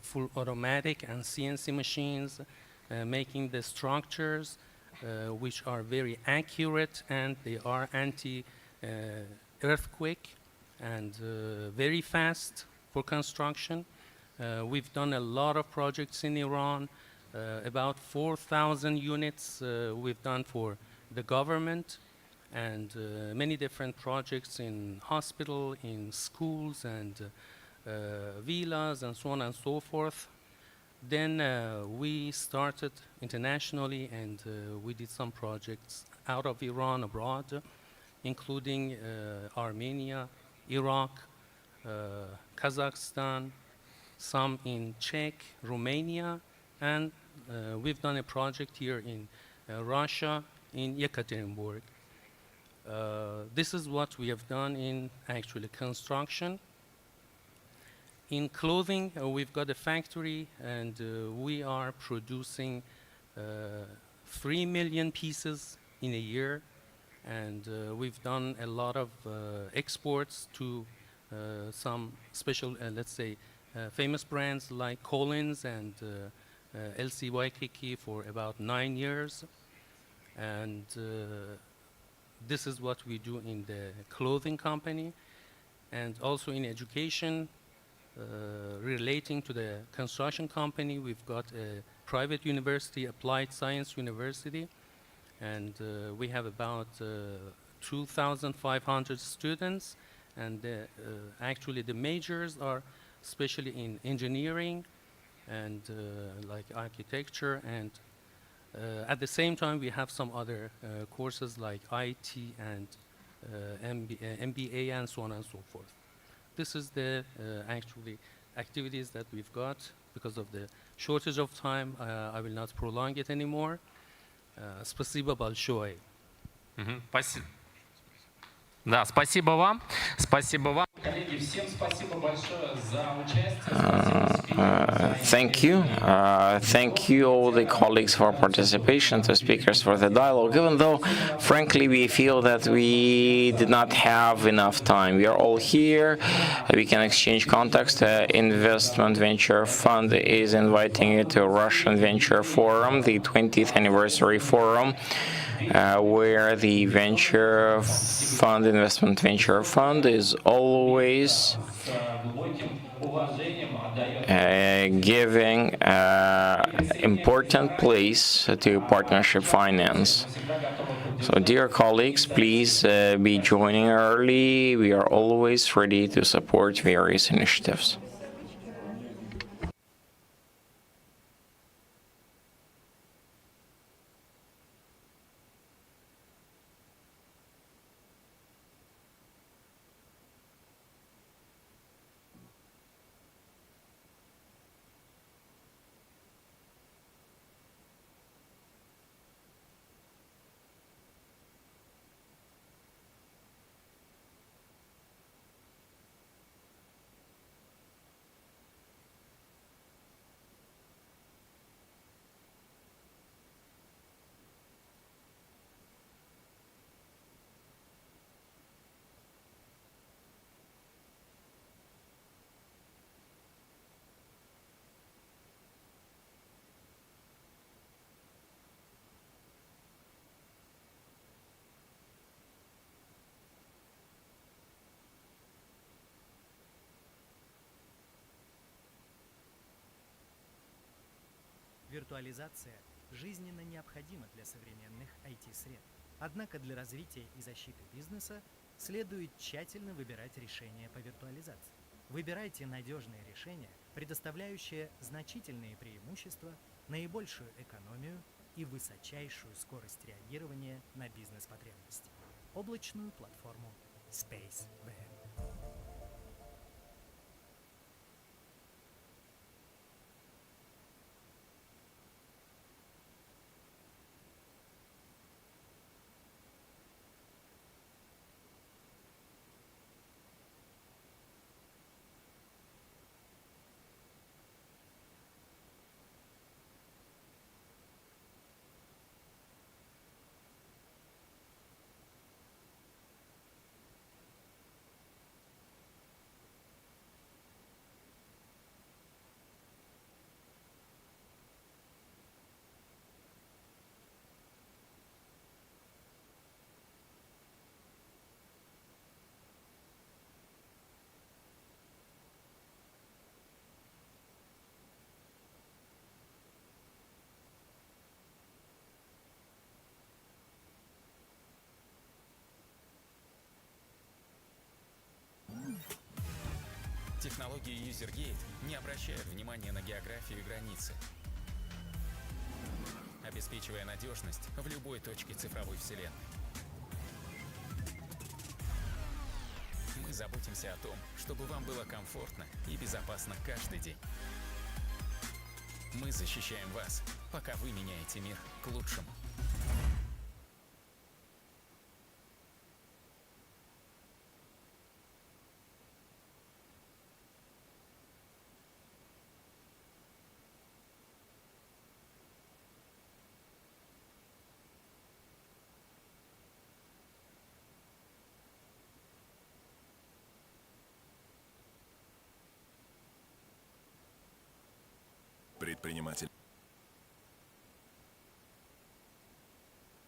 full automatic and CNC machines making the structures which are very accurate, and they are anti-earthquake and very fast for construction. We've done a lot of projects in Iran. About 4,000 units we've done for the government, and many different projects in hospital, in schools, and villas, and so on and so forth. Then we started internationally, and we did some projects out of Iran, abroad, including Armenia, Iraq, Kazakhstan, some in Czech, Romania, and we've done a project here in Russia, in Yekaterinburg. This is what we have done in actually construction. In clothing, we've got a factory, and we are producing 3 million pieces in a year, and we've done a lot of exports to some special, let's say, famous brands like Collins and LC Waikiki for about 9 years. And this is what we do in the clothing company. And also in education, relating to the construction company, we've got a private university, Applied Science University, and we have about 2,500 students, and actually the majors are especially in engineering and like architecture, and at the same time we have some other courses like IT and MBA and so on and so forth. This is the actually activities that we've got. Because of the shortage of time, I will not prolong it anymore. Спасибо большое. Спасибо. Да, спасибо вам. Спасибо вам. Коллеги, всем спасибо большое за участие. Thank you. Thank you, all the colleagues, for participation, to speakers for the dialogue, even though, frankly, we feel that we did not have enough time. We are all here. We can exchange contacts. The Investment Venture Fund is inviting you to Russian Venture Forum, the 20th anniversary forum, where the Investment Venture Fund is always giving important place to partnership finance. So, dear colleagues, please be joining early. We are always ready to support various initiatives. Виртуализация жизненно необходима для современных IT-сред. Однако для развития и защиты бизнеса следует тщательно выбирать решения по виртуализации. Выбирайте надежные решения, предоставляющие значительные преимущества, наибольшую экономию и высочайшую скорость реагирования на бизнес-потребности. Облачную платформу SpaceVM. Технологии UserGate не обращают внимания на географию и границы, обеспечивая надежность в любой точке цифровой вселенной. Мы заботимся о том, чтобы вам было комфортно и безопасно каждый день. Мы защищаем вас, пока вы меняете мир к лучшему. Предприниматель.